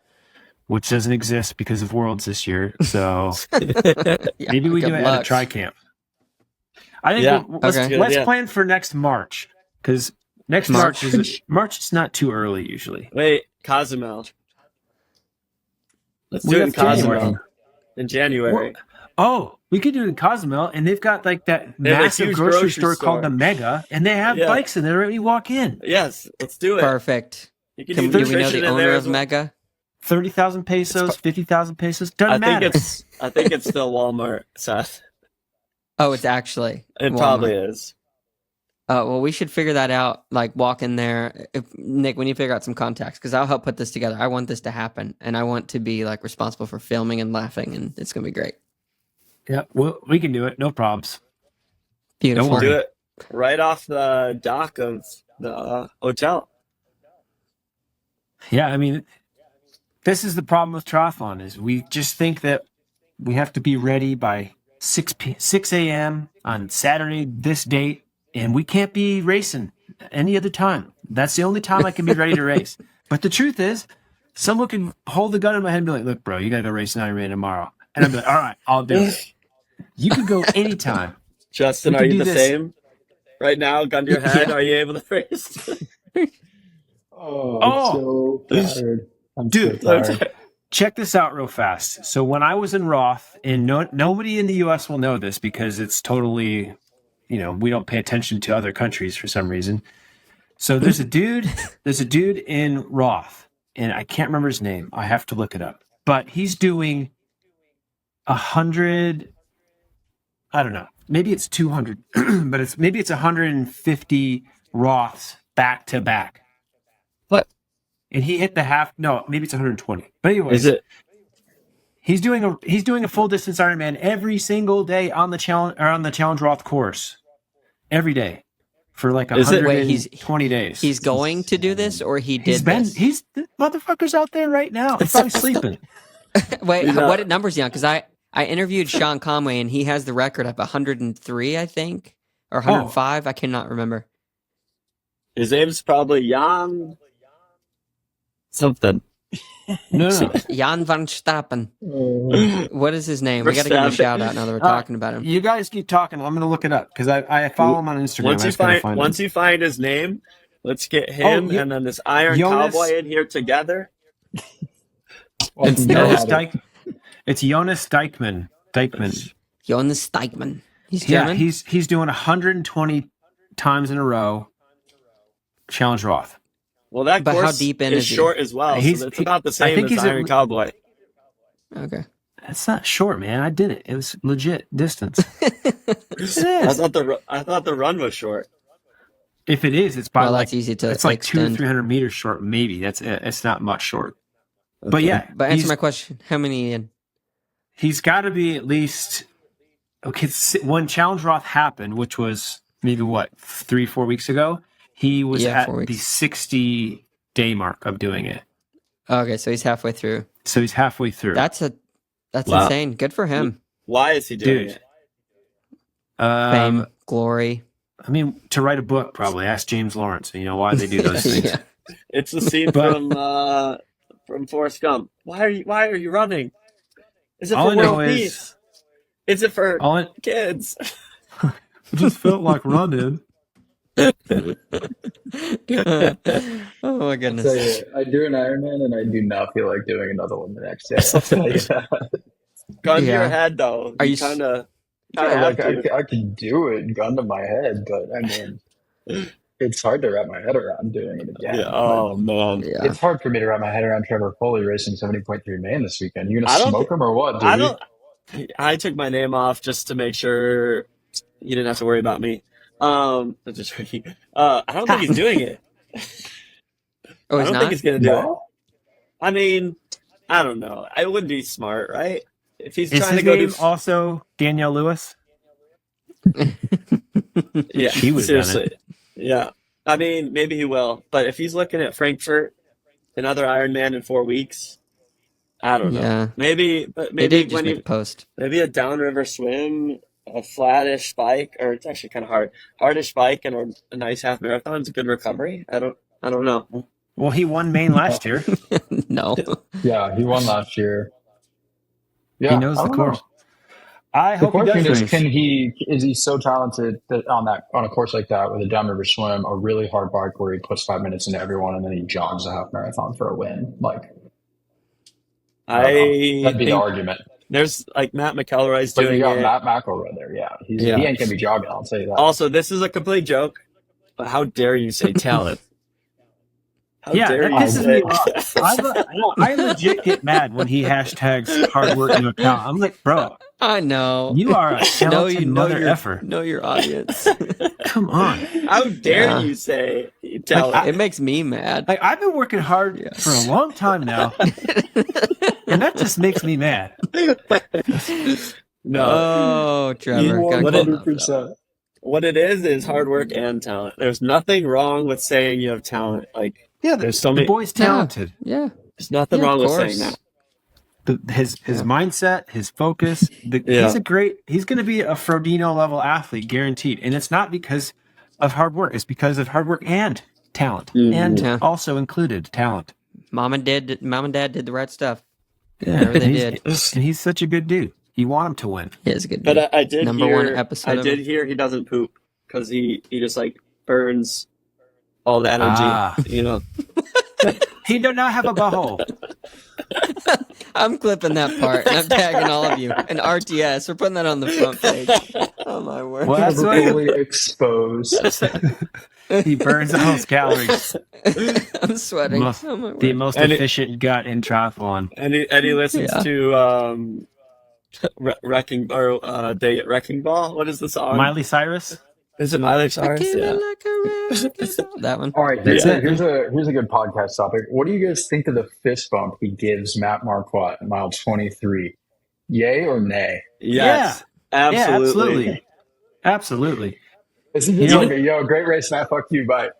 which doesn't exist because of Worlds this year. So maybe we do it at a tri camp. I think let's plan for next March, because next March is not too early usually. Wait, Cozumel. Let's do it in Cozumel in January. We could do it in Cozumel, and they've got like that massive grocery store called the Mega, and they have bikes in there when you walk in. Yes, let's do it. Perfect. Do we know the owner of Mega? 30,000 pesos, 50,000 pesos, doesn't matter. I think it's still Walmart, Seth. Oh, it's actually It Walmart. probably is. Well, we should figure that out, like walk in there. Nick, when you figure out some contacts, because I'll help put this together. I want this to happen, and I want to be like responsible for filming and laughing, and it's going to be great. Yeah, well, we can do it. No problems. Beautiful. We'll do it right off the dock of the hotel. Yeah, I mean, this is the problem with triathlon, is we just think that we have to be ready by 6 a.m. on Saturday, this date, and we can't be racing any other time. That's the only time I can be ready to race. But the truth is, someone can hold the gun in my head and be like, look, bro, you got to go race an Ironman tomorrow. And I'd be like, all right, I'll do it. You can go anytime. Justin, are you the same? Right now, gun to your head, are you able to race? I'm so tired. Dude, check this out real fast. So when I was in Roth, and nobody in the U.S. will know this because it's totally, we don't pay attention to other countries for some reason. So there's a dude in Roth, and I can't remember his name. I have to look it up. But he's doing 100, I don't know, maybe it's 200, but maybe it's 150 Roths back to back. What? And he hit the half. No, maybe it's 120. But anyways, is it? He's doing a full distance Ironman every single day on the Challenge Roth course, every day for like 120 days. He's going to do this, or he did this? He's the motherfucker's out there right now. He's probably sleeping. Wait, what numbers is he on? Because I interviewed Sean Conway, and he has the record up 103, I think, or 105. I cannot remember. His name's probably Jan something. No. Jan van Stappen. What is his name? We got to give him a shout out now that we're talking about him. You guys keep talking. I'm going to look it up because I follow him on Instagram. Once you find his name, let's get him and then this Iron Cowboy in here together. It's Jonas Dykman. Jonas Dykman. He's German? He's doing 120 times in a row. Challenge Roth. Well, that course how deep in is short as well. So it's about the same as Iron Cowboy. Okay. That's not short, man. I did it. It was legit distance. It is. I thought the run was short. If it is, it's by that's easy to it's like extend. 200-300 meters short. Maybe that's it. It's not much short. Okay. But yeah. But answer my question. How many in? He's got to be at least when Challenge Roth happened, which was maybe 3-4 weeks ago. He was at the 60-day mark of doing it. Okay, so he's halfway through. That's insane. Good for him. Why is he doing it? Fame, glory. I mean, to write a book, probably. Ask James Lawrence. You know why they do those things. It's the scene from Forrest Gump. Why are you running? Is it for world peace? Is it for kids? It just felt like running. Oh my goodness! I do an Ironman and I do not feel like doing another one the next day. Gun to your head, though. Are you kind of? I can do it, gun to my head, but I mean, it's hard to wrap my head around doing it again. Yeah. Oh man, it's hard for me to wrap my head around Trevor Wurtele racing 70.3 man this weekend. You gonna smoke him or what, dude? I took my name off just to make sure you didn't have to worry about me. I don't think he's doing it. Oh, I don't think he's going to do it. I mean, I don't know. I wouldn't be smart, right? If he's trying to go do also Danielle Lewis. Yeah, she was seriously. Yeah, I mean, maybe he will. But if he's looking at Frankfurt, another Ironman in 4 weeks, I don't know. Yeah. Maybe when you post, maybe a downriver swim, a flattish bike, or it's actually kind of hardish bike, and a nice half marathon is a good recovery. I don't know. Well, he won Maine last year. No. Yeah, he won last year. Yeah, he knows the course. I hope he does. Is he so talented that on a course like that with a downriver swim, a really hard bike where he puts 5 minutes into everyone and then he jogs a half marathon for a win? Like, that'd be the argument. There's like Matt McElroy's doing it. You got Matt McElroy there, yeah. He ain't gonna be jogging, I'll tell you that. Also, this is a complete joke, but how dare you say talent? How dare you say I legit get mad when he hashtags hard work into account. I'm like, bro, I know you are a talented mother effer. Know your audience. Come on. How dare you say talent? It makes me mad. Like, I've been working hard for a long time now, and that just makes me mad. No. Oh, Trevor. 100%. What it is hard work and talent. There's nothing wrong with saying you have talent. Like, there's so many. The boy's talented. Yeah. There's nothing wrong with saying that. His mindset, his focus. He's going to be a Frodeno level athlete, guaranteed. And it's not because of hard work. It's because of hard work and talent, and also included talent. Mom and Dad did the right stuff. Yeah, they did. And he's such a good dude. You want him to win. He is a good dude. But I did Number hear, one episode. I did hear he doesn't poop because he just like burns all the energy. You know, he do not have a butthole. I'm clipping that part and I'm tagging all of you. And RTS, we're putting that on the front page. Oh my word! Well, that's fully exposed. He burns all his calories. I'm sweating. The most efficient gut in triathlon. And he listens to Wrecking Ball. What is the song? Miley Cyrus. Is it Miley Cyrus? Yeah. That one. All right, here's a good podcast topic. What do you guys think of the fist bump he gives Matt Marquardt at mile 23? Yay or nay? Yes. Yeah, absolutely. Absolutely. This is just like great race, Matt. Fuck you, bye.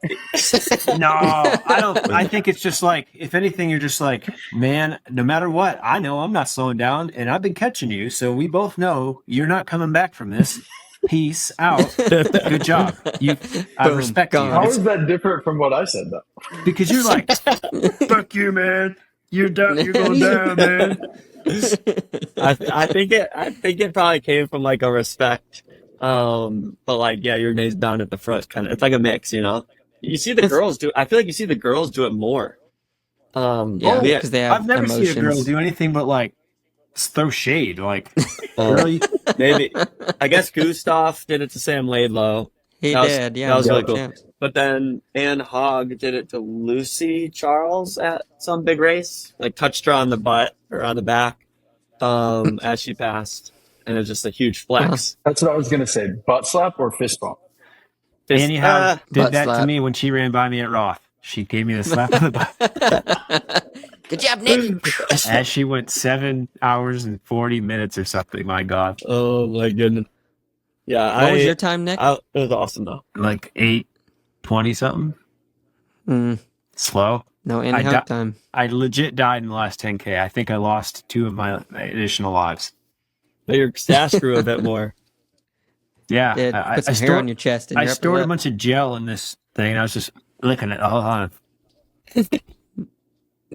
No, I don't. I think it's just like, if anything, you're just like, man, no matter what, I know I'm not slowing down, and I've been catching you, so we both know you're not coming back from this. Peace out. Good job. I respect you. How is that different from what I said, though? Because you're like, fuck you, man. You're down. You're going down, man. I think it probably came from like a respect. But like, your name's down at the front, kind of. It's like a mix, you know. You see the girls do. I feel like you see the girls do it more. Because they have. I've never emotions. seen a girl do anything but like throw shade. Like, really? Maybe. I guess Gustav did it to Sam Laidlow. He did. That was really cool. But then Anne Hogg did it to Lucy Charles at some big race. Like, touched her on the butt or on the back as she passed. And it was just a huge flex. That's what I was going to say. Butt slap or fist bump? Annie Hogg did that slap to me when she ran by me at Roth. She gave me the slap on the butt. Good job, Nick. As she went 7 hours and 40 minutes or something. My God. Oh, my goodness. Yeah. What was your time, Nick? It was awesome, though. Like 8:20 something. Slow. No in-house time. I legit died in the last 10K. I think I lost 2 of my additional lives. But your stash grew a bit more. Yeah. Did put some hair on your chest. And I stored a bunch of gel in this thing, and I was just licking it all on. So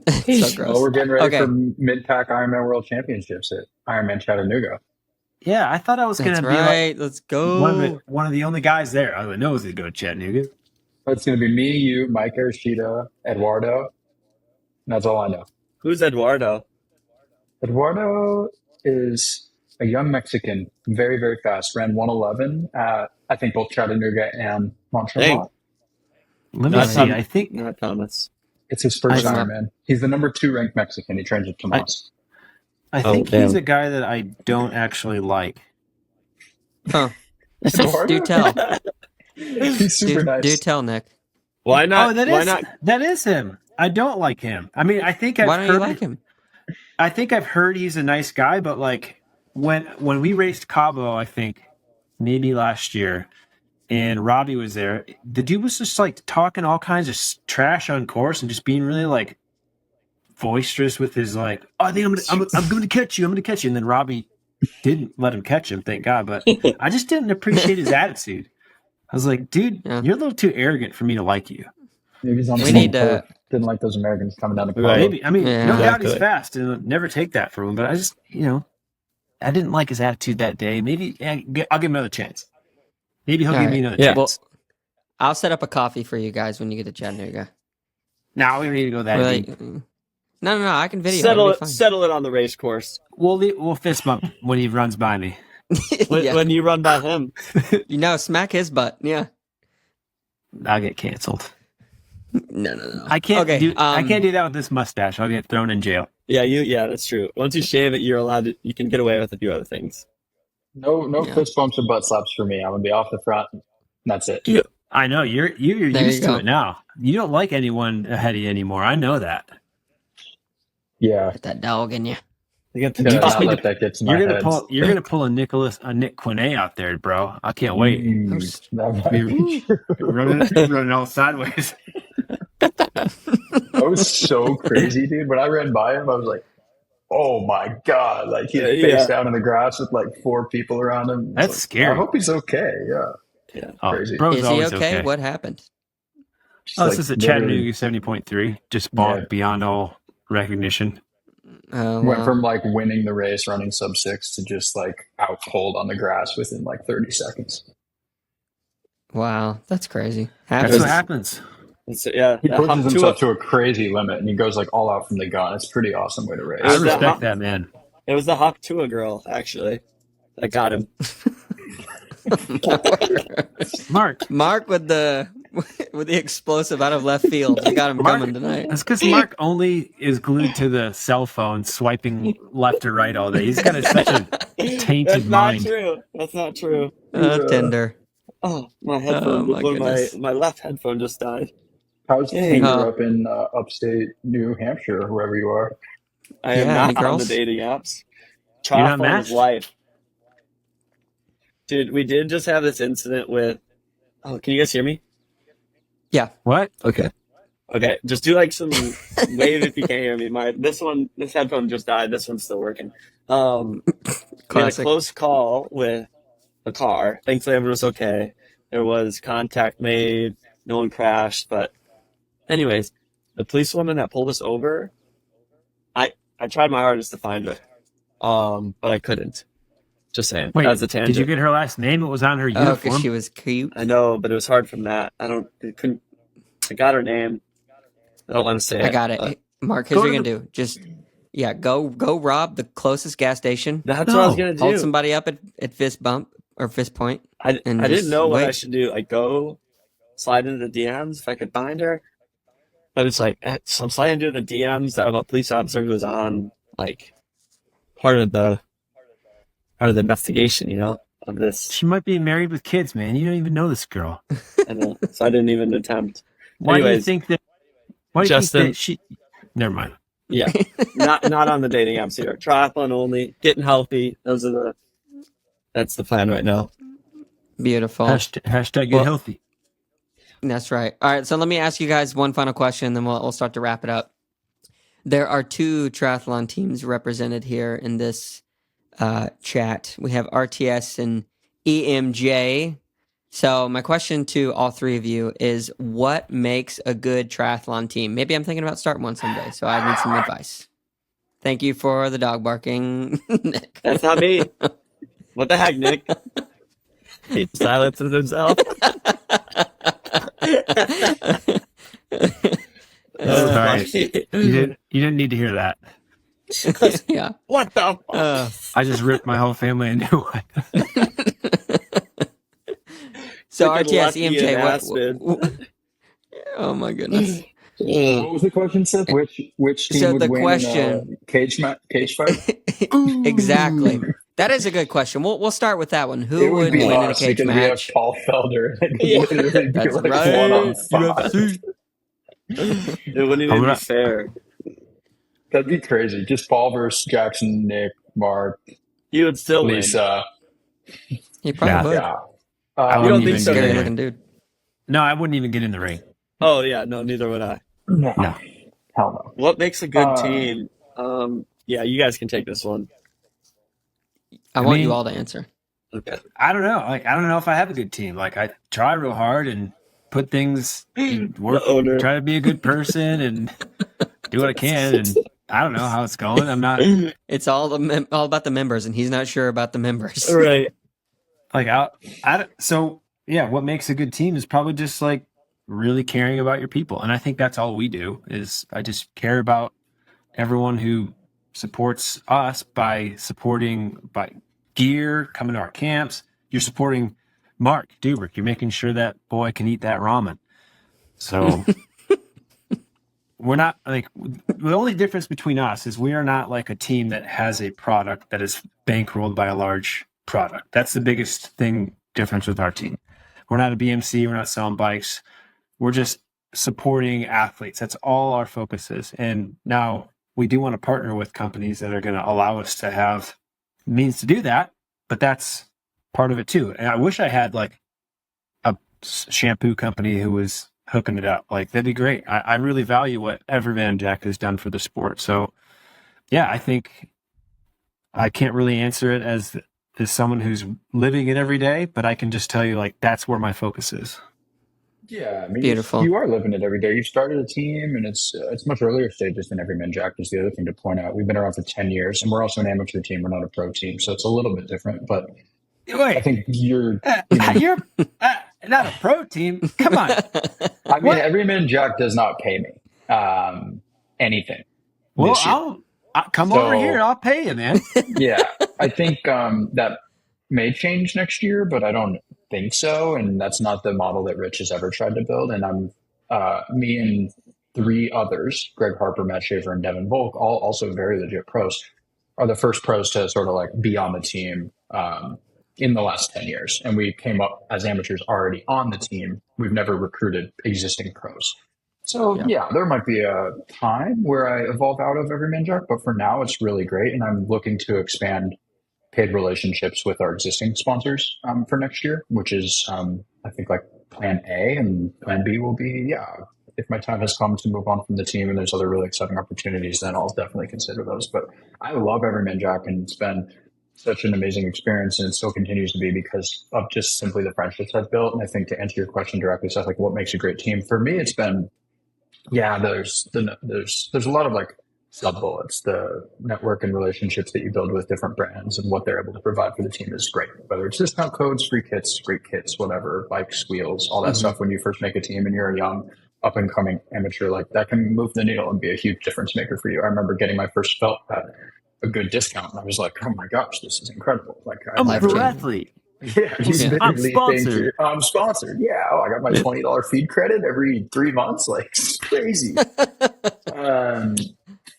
gross. Well, we're getting ready for mid-pack Ironman World Championships at Ironman Chattanooga. Yeah, I thought I was going to be like, let's go. One of the only guys there. I know was going to go to Chattanooga. It's going to be me, you, Mike Arashida, Eduardo. And that's all I know. Who's Eduardo? Eduardo is a young Mexican, very, very fast. Ran 111 at, I think, both Chattanooga and Montreal. Let me see. I think not Thomas. It's his first Ironman. He's the number 2 ranked Mexican. He trains with Tomas. I think he's a guy that I don't actually like. Huh. Do tell. He's super nice. Do tell, Nick. Why not? That is him. I don't like him. I mean, I think I've Why don't you like him? I think I've heard he's a nice guy, but like when we raced Cabo, I think maybe last year, and Robbie was there, the dude was just like talking all kinds of trash on course and just being really like boisterous with his like, oh, I think I'm going to catch you. I'm going to catch you. And then Robbie didn't let him catch him, thank God. But I just didn't appreciate his attitude. I was like, dude, you're a little too arrogant for me to like you. Maybe he's on the didn't like those Americans coming down the corridor. Maybe. I mean, no doubt he's fast, and I'll never take that from him. But I just, I didn't like his attitude that day. Maybe I'll give him another chance. Maybe he'll give me another chance. Well, I'll set up a coffee for you guys when you get to Chattanooga. No, we don't need to go that deep. No. I can video. Settle it on the race course. We'll fist bump when he runs by me. When you run by him, smack his butt. Yeah, I'll get canceled. No. I can't I can't do that with this mustache. I'll get thrown in jail. Yeah, that's true. Once you shave it, you're allowed to. You can get away with a few other things. No fist bumps or butt slaps for me. I'm gonna be off the front. And that's it. Yeah. I know you're used to it now. You don't like anyone ahead of you anymore. I know that. Yeah, get that dog in you. You're gonna pull a Nick Quinet out there, bro. I can't wait. Running all sideways. That was so crazy, dude. When I ran by him, I was like, "Oh my god!" Like he's face down in the grass with like 4 people around him. That's scary. I hope he's okay. Yeah. Crazy. Is he okay? What happened? This is a Chattanooga 70.3, just beyond all recognition. Went from like winning the race, running sub 6 to just like out cold on the grass within like 30 seconds. Wow, that's crazy. That's what happens. He pushes himself to a crazy limit, and he goes like all out from the gun. It's a pretty awesome way to race. I respect that, man. It was the Hawk Tua girl, actually, that got him. Marc with the explosive out of left field. He got him coming tonight. That's because Marc only is glued to the cell phone, swiping left or right all day. He's got such a tainted mind. That's not true. Tender. Oh, my headphone! My left headphone just died. How's things up in upstate New Hampshire, or wherever you are? I am not on the dating apps. Triathlon is life. Dude, we did just have this incident with... Oh, can you guys hear me? Yeah. What? Okay. Just do like some wave if you can't hear me. This headphone just died. This one's still working. We had a close call with a car. Thankfully, everyone was okay. There was contact made. No one crashed. But anyways, the policewoman that pulled us over, I tried my hardest to find her, but I couldn't. Just saying. Wait, that's a tangent. Did you get her last name? It was on her uniform. Because she was cute. I know, but it was hard from that. I got her name. I don't want to say it. I got it. Marc, here's what you're gonna do. Just go rob the closest gas station. That's what I was gonna do. Hold somebody up at fist bump or fist point. I didn't know what I should do. Like go slide into the DMs if I could find her. But it's like so I'm sliding into the DMs of a police officer who was on like part of the investigation, of this. She might be married with kids, man. You don't even know this girl. I know, so I didn't even attempt. Why do you think that she... Never mind. Yeah, not on the dating apps here. Triathlon only, getting healthy. That's the plan right now. Beautiful. Hashtag get healthy. That's right. All right, so let me ask you guys one final question, then we'll start to wrap it up. There are 2 triathlon teams represented here in this chat. We have RTS and EMJ. So my question to all three of you is, what makes a good triathlon team? Maybe I'm thinking about starting one someday, so I need some advice. Thank you for the dog barking, Nick. That's not me. What the heck, Nick? He silences himself. Sorry. You didn't need to hear that. Yeah. What the I just ripped my whole family a new one. So RTS, EMJ, what, oh my goodness. What was the question, Seth? Which team would win in a cage fight? Exactly. That is a good question. We'll start with that one. Who would win in a cage match? We have Paul Felder. That's like right. 1-5. It wouldn't even be fair. That'd be crazy. Just Paul versus Jackson, Nick, Marc. He would still Lisa. Win. He probably would. Yeah. You don't think so? Scary looking dude. No, I wouldn't even get in the ring. Oh yeah, no, neither would I. No. Hell no. What makes a good team? Yeah, you guys can take this one. I want you all to answer. Okay. I don't know. I don't know if I have a good team. I try real hard and put things work. Try to be a good person and do what I can. And I don't know how it's going. I'm not. It's all about the members, and he's not sure about the members. Right. So yeah, what makes a good team is probably just really caring about your people. And I think that's all we do is I just care about everyone who supports us by supporting by gear, coming to our camps. You're supporting Marc Dubrick. You're making sure that boy can eat that ramen. So we're not the only difference between us is we are not like a team that has a product that is bankrolled by a large product. That's the biggest difference with our team. We're not a BMC. We're not selling bikes. We're just supporting athletes. That's all our focus is. And now we do want to partner with companies that are going to allow us to have means to do that, but that's part of it too. And I wish I had a shampoo company who was hooking it up. That'd be great. I really value what Everyman Jack has done for the sport. So yeah, I think I can't really answer it as someone who's living it every day, but I can just tell you that's where my focus is. Yeah, I mean, beautiful. You are living it every day. You started a team, and it's much earlier stages than Everyman Jack is the other thing to point out. We've been around for 10 years, and we're also an amateur team. We're not a pro team, so it's a little bit different. But I think you're you're not a pro team. Come on. I mean, Everyman Jack does not pay me anything. Well, I'll come over here. I'll pay you, man. Yeah, I think that may change next year, but I don't think so. And that's not the model that Rich has ever tried to build. And me and 3 others, Greg Harper, Matt Schaefer, and Devin Volk, all also very legit pros, are the first pros to sort of be on the team in the last 10 years. And we came up as amateurs already on the team. We've never recruited existing pros. So yeah, there might be a time where I evolve out of Everyman Jack, but for now it's really great. And I'm looking to expand paid relationships with our existing sponsors for next year, which is I think plan A, and plan B will be, if my time has come to move on from the team and there's other really exciting opportunities, then I'll definitely consider those. But I love Everyman Jack, and it's been such an amazing experience, and it still continues to be because of just simply the friendships I've built. And I think to answer your question directly, Seth, what makes a great team? For me, it's been, there's a lot of sub bullets. The network and relationships that you build with different brands and what they're able to provide for the team is great. Whether it's discount codes, free kits, great kits, whatever, bikes, wheels, all that stuff. When you first make a team and you're a young up and coming amateur, that can move the needle and be a huge difference maker for you. I remember getting my first felt at a good discount, and I was like, oh my gosh, this is incredible. I'm a pro athlete. Yeah, I'm sponsored. I'm sponsored. Yeah, I got my $20 feed credit every 3 months. It's crazy.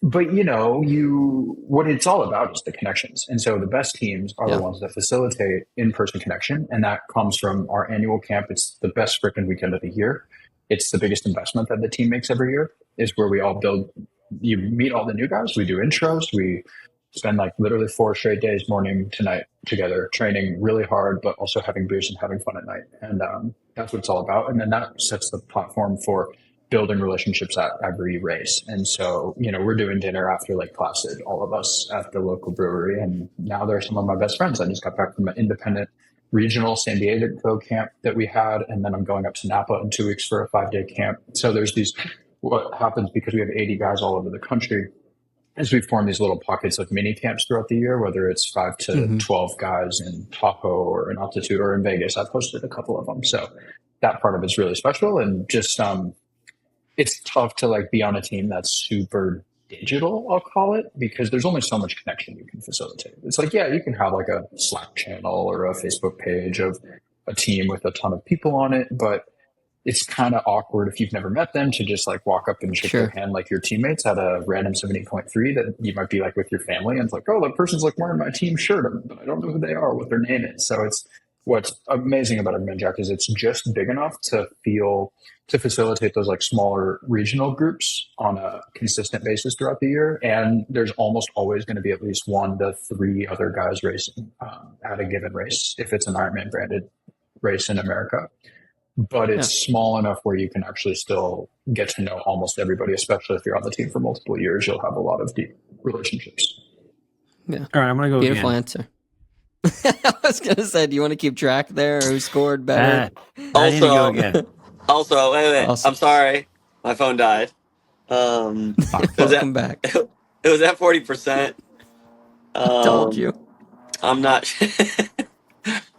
But what it's all about is the connections. And so the best teams are the ones that facilitate in-person connection. And that comes from our annual camp. It's the best freaking weekend of the year. It's the biggest investment that the team makes every year, is where we all build. You meet all the new guys. We do intros. We spend literally 4 straight days, morning to night, together, training really hard, but also having beers and having fun at night. And that's what it's all about. And then that sets the platform for building relationships at every race. And so, we're doing dinner after Lake Placid, all of us at the local brewery. And now they're some of my best friends. I just got back from an independent regional San Diego camp that we had, and then I'm going up to Napa in 2 weeks for a 5-day camp. So there's what happens because we have 80 guys all over the country is we form these little pockets of mini camps throughout the year, whether it's 5 to 12 guys in Tahoe or in Altitude or in Vegas. I've hosted a couple of them. So that part of it's really special, and just, it's tough to like be on a team that's super digital, I'll call it, because there's only so much connection you can facilitate. It's like, yeah, you can have like a Slack channel or a Facebook page of a team with a ton of people on it, but it's kind of awkward if you've never met them to just like walk up and shake their hand like your teammates at a random 70.3 that you might be like with your family. And it's like, oh, that person's like wearing my team shirt, but I don't know who they are, what their name is. So it's what's amazing about Ironman Jack is it's just big enough to facilitate those like smaller regional groups on a consistent basis throughout the year. And there's almost always going to be at least 1 to 3 other guys racing at a given race if it's an Ironman branded race in America. But it's small enough where you can actually still get to know almost everybody, especially if you're on the team for multiple years. You'll have a lot of deep relationships. Yeah. All right, I'm going to go Beautiful again. Answer. I was going to say, do you want to keep track there or who scored better? I need to go again. Wait. I'm sorry. My phone died. Welcome back. It was at 40%. I told you. I'm not sure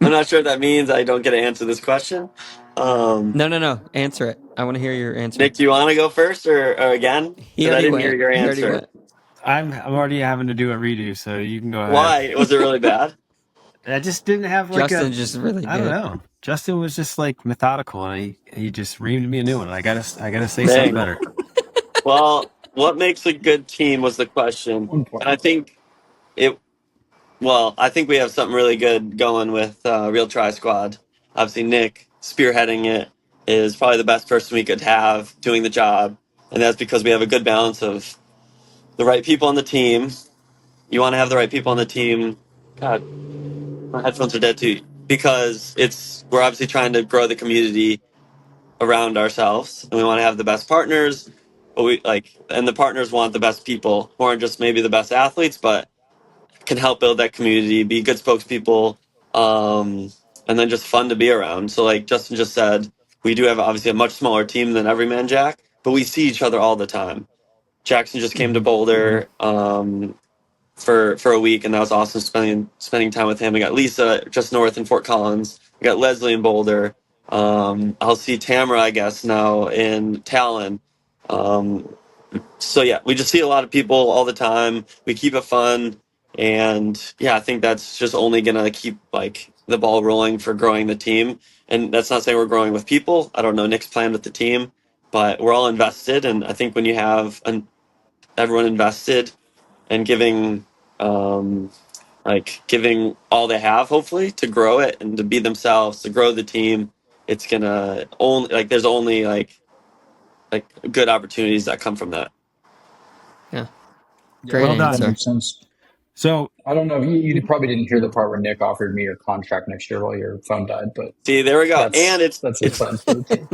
what that means. I don't get to answer this question. No. Answer it. I want to hear your answer. Nick, do you want to go first or again? Because I didn't hear your answer. I'm already having to do a redo, so you can go ahead. Why? Was it really bad? I just didn't have like Justin just really good. I don't know. Justin was just like methodical, and he just reamed me a new one. I gotta say something better. Well, what makes a good team was the question, and I think I think we have something really good going with Real Tri Squad. Obviously, Nick spearheading it is probably the best person we could have doing the job, and that's because we have a good balance of the right people on the team. You want to have the right people on the team. God, my headphones are dead too. Because we're obviously trying to grow the community around ourselves, and we want to have the best partners. But and the partners want the best people who aren't just maybe the best athletes, but can help build that community, be good spokespeople, and then just fun to be around. So, like Justin just said, we do have obviously a much smaller team than Everyman Jack, but we see each other all the time. Jackson just came to Boulder for a week, and that was awesome spending time with him. We got Lisa just north in Fort Collins. We got Leslie in Boulder. I'll see Tamara, I guess, now in Talon. So yeah, we just see a lot of people all the time. We keep it fun, and yeah, I think that's just only gonna keep like the ball rolling for growing the team. And that's not saying we're growing with people. I don't know Nick's plan with the team, but we're all invested, and I think when you have everyone invested and giving all they have, hopefully, to grow it and to be themselves, to grow the team, it's gonna there's only good opportunities that come from that. Yeah. Great answer. That makes sense. So I don't know. You probably didn't hear the part where Nick offered me your contract next year while your phone died, but see, there we go. And that's the plan for the team.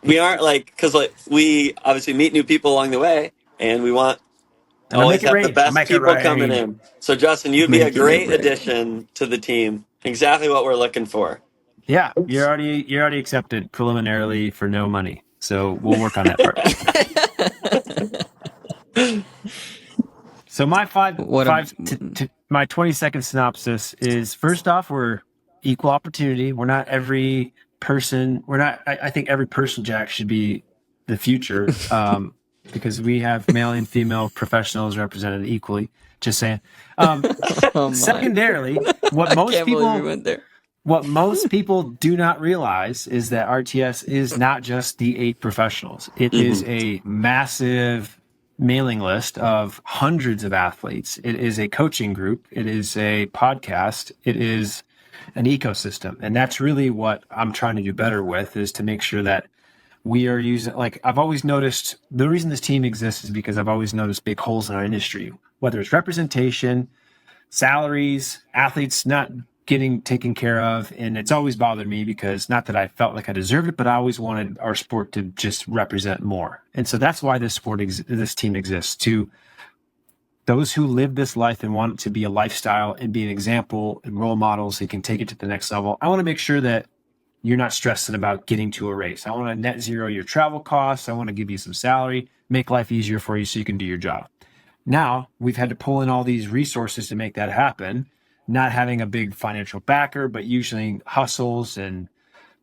We aren't because we obviously meet new people along the way, and we want to always have the best people coming in. So Justin, you'd be a great addition to the team. Exactly what we're looking for. Yeah, you're already accepted preliminarily for no money. So we'll work on that part. So my my 20-second synopsis is, first off, we're equal opportunity. We're not every person. I think every person, Jack, should be the future because we have male and female professionals represented equally. Just saying. Secondarily, what most people do not realize is that RTS is not just the 8 professionals. It is a massive mailing list of hundreds of athletes. It is a coaching group. It is a podcast. It is an ecosystem. And that's really what I'm trying to do better with, is to make sure that we are using, I've always noticed the reason this team exists is because I've always noticed big holes in our industry, whether it's representation, salaries, athletes not getting taken care of. And it's always bothered me because not that I felt like I deserved it, but I always wanted our sport to just represent more. And so that's why this team exists, to those who live this life and want it to be a lifestyle and be an example and role models, they can take it to the next level. I want to make sure that you're not stressing about getting to a race. I want to net zero your travel costs. I want to give you some salary, make life easier for you so you can do your job. Now, we've had to pull in all these resources to make that happen, not having a big financial backer, but using hustles and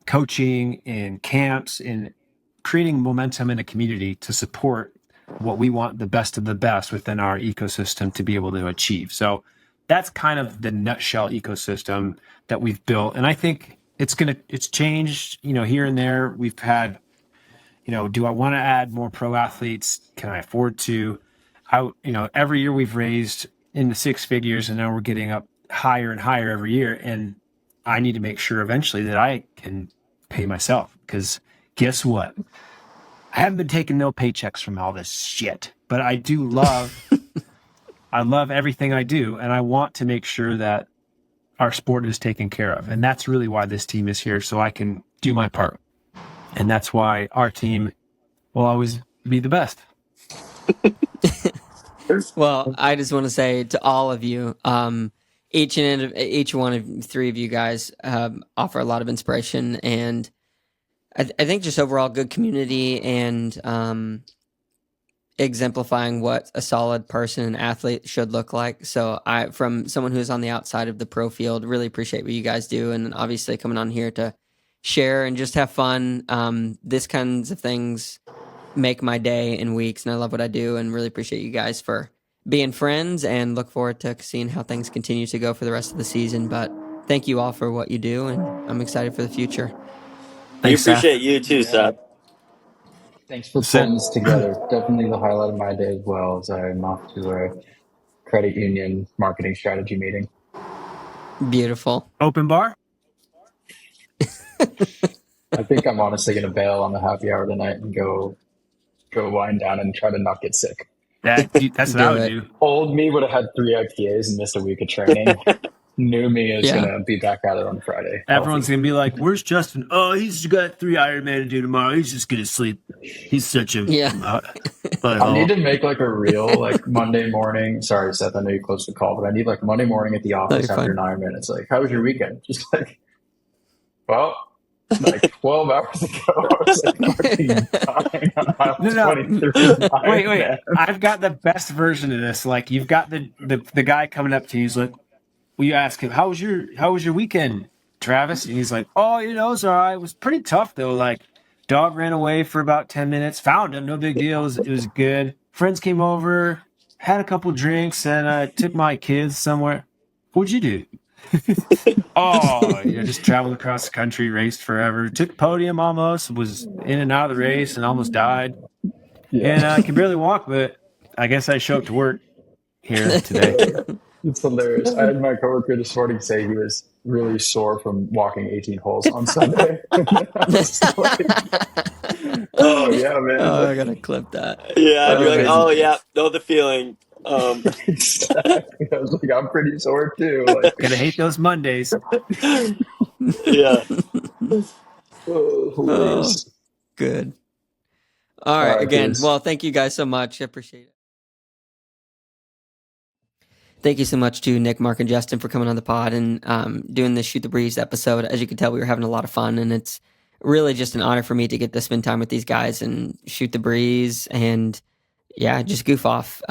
coaching and camps and creating momentum in a community to support what we want the best of the best within our ecosystem to be able to achieve. So that's kind of the nutshell ecosystem that we've built. And I think it's changed, here and there. We've had, do I want to add more pro athletes? Can I afford to? Every year we've raised in the six figures, and now we're getting up higher and higher every year. And I need to make sure eventually that I can pay myself, because guess what? I haven't been taking no paychecks from all this shit, but I do love, I love everything I do. And I want to make sure that our sport is taken care of. And that's really why this team is here, so I can do my part. And that's why our team will always be the best. Well, I just want to say to all of you, each one of three of you guys offer a lot of inspiration, and I think just overall good community and exemplifying what a solid person and athlete should look like. So from someone who's on the outside of the pro field, really appreciate what you guys do, and obviously coming on here to share and just have fun. This kinds of things make my day and weeks, and I love what I do, and really appreciate you guys for being friends, and look forward to seeing how things continue to go for the rest of the season. But thank you all for what you do, and I'm excited for the future. Thanks, we appreciate Seth. You too, Seth. Thanks for putting this together. Definitely the highlight of my day as well, as I'm off to a credit union marketing strategy meeting. Beautiful. Open bar? I think I'm honestly going to bail on the happy hour tonight and go wind down and try to not get sick. That's what I would do. Old me would have had 3 IPAs and missed a week of training. New me is going to be back at it on Friday. Everyone's going to be like, where's Justin? Oh, he's got 3 Ironman to do tomorrow. He's just going to sleep. He's such a... I need to make like a real Monday morning. Sorry, Seth, I know you closed the call, but I need Monday morning at the office after an Ironman. It's how was your weekend? Just well... 12 hours ago, I was fucking dying on aisle 23. Wait. I've got the best version of this. You've got the guy coming up to you. He's like, well, you ask him, how was your weekend, Travis? And he's like, oh, it was all right. It was pretty tough, though. Dog ran away for about 10 minutes. Found him. No big deal. It was good. Friends came over, had a couple drinks, and I took my kids somewhere. What'd you do? Just traveled across the country, raced forever, took podium almost, was in and out of the race and almost died. And I could barely walk, but I guess I show up to work here today. It's hilarious. I had my coworker this morning say he was really sore from walking 18 holes on Sunday. Oh yeah, man. Oh, I gotta clip that. Yeah, you're oh yeah, know the feeling. Exactly. I was I'm pretty sore too. Gonna hate those Mondays. Yeah. Good. All right. Again, kids. Well, thank you guys so much. I appreciate it. Thank you so much to Nick, Marc, and Justin for coming on the pod and doing this Shoot the Breeze episode. As you can tell, we were having a lot of fun, and it's really just an honor for me to get to spend time with these guys and shoot the breeze and just goof off.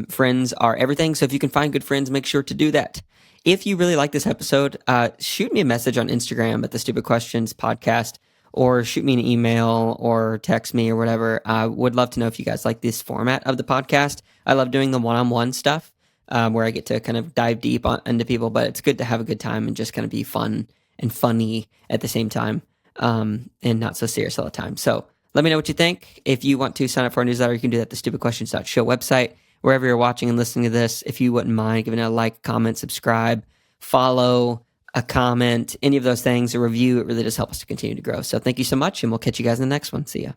Friends are everything. So if you can find good friends, make sure to do that. If you really like this episode, shoot me a message on Instagram at the Stupid Questions Podcast, or shoot me an email or text me or whatever. I would love to know if you guys like this format of the podcast. I love doing the one-on-one stuff where I get to kind of dive deep into people, but it's good to have a good time and just kind of be fun and funny at the same time, and not so serious all the time. So let me know what you think. If you want to sign up for our newsletter, you can do that at the stupidquestions.show website. Wherever you're watching and listening to this, if you wouldn't mind giving it a like, comment, subscribe, follow, a comment, any of those things, a review, it really does help us to continue to grow. So thank you so much, and we'll catch you guys in the next one. See ya.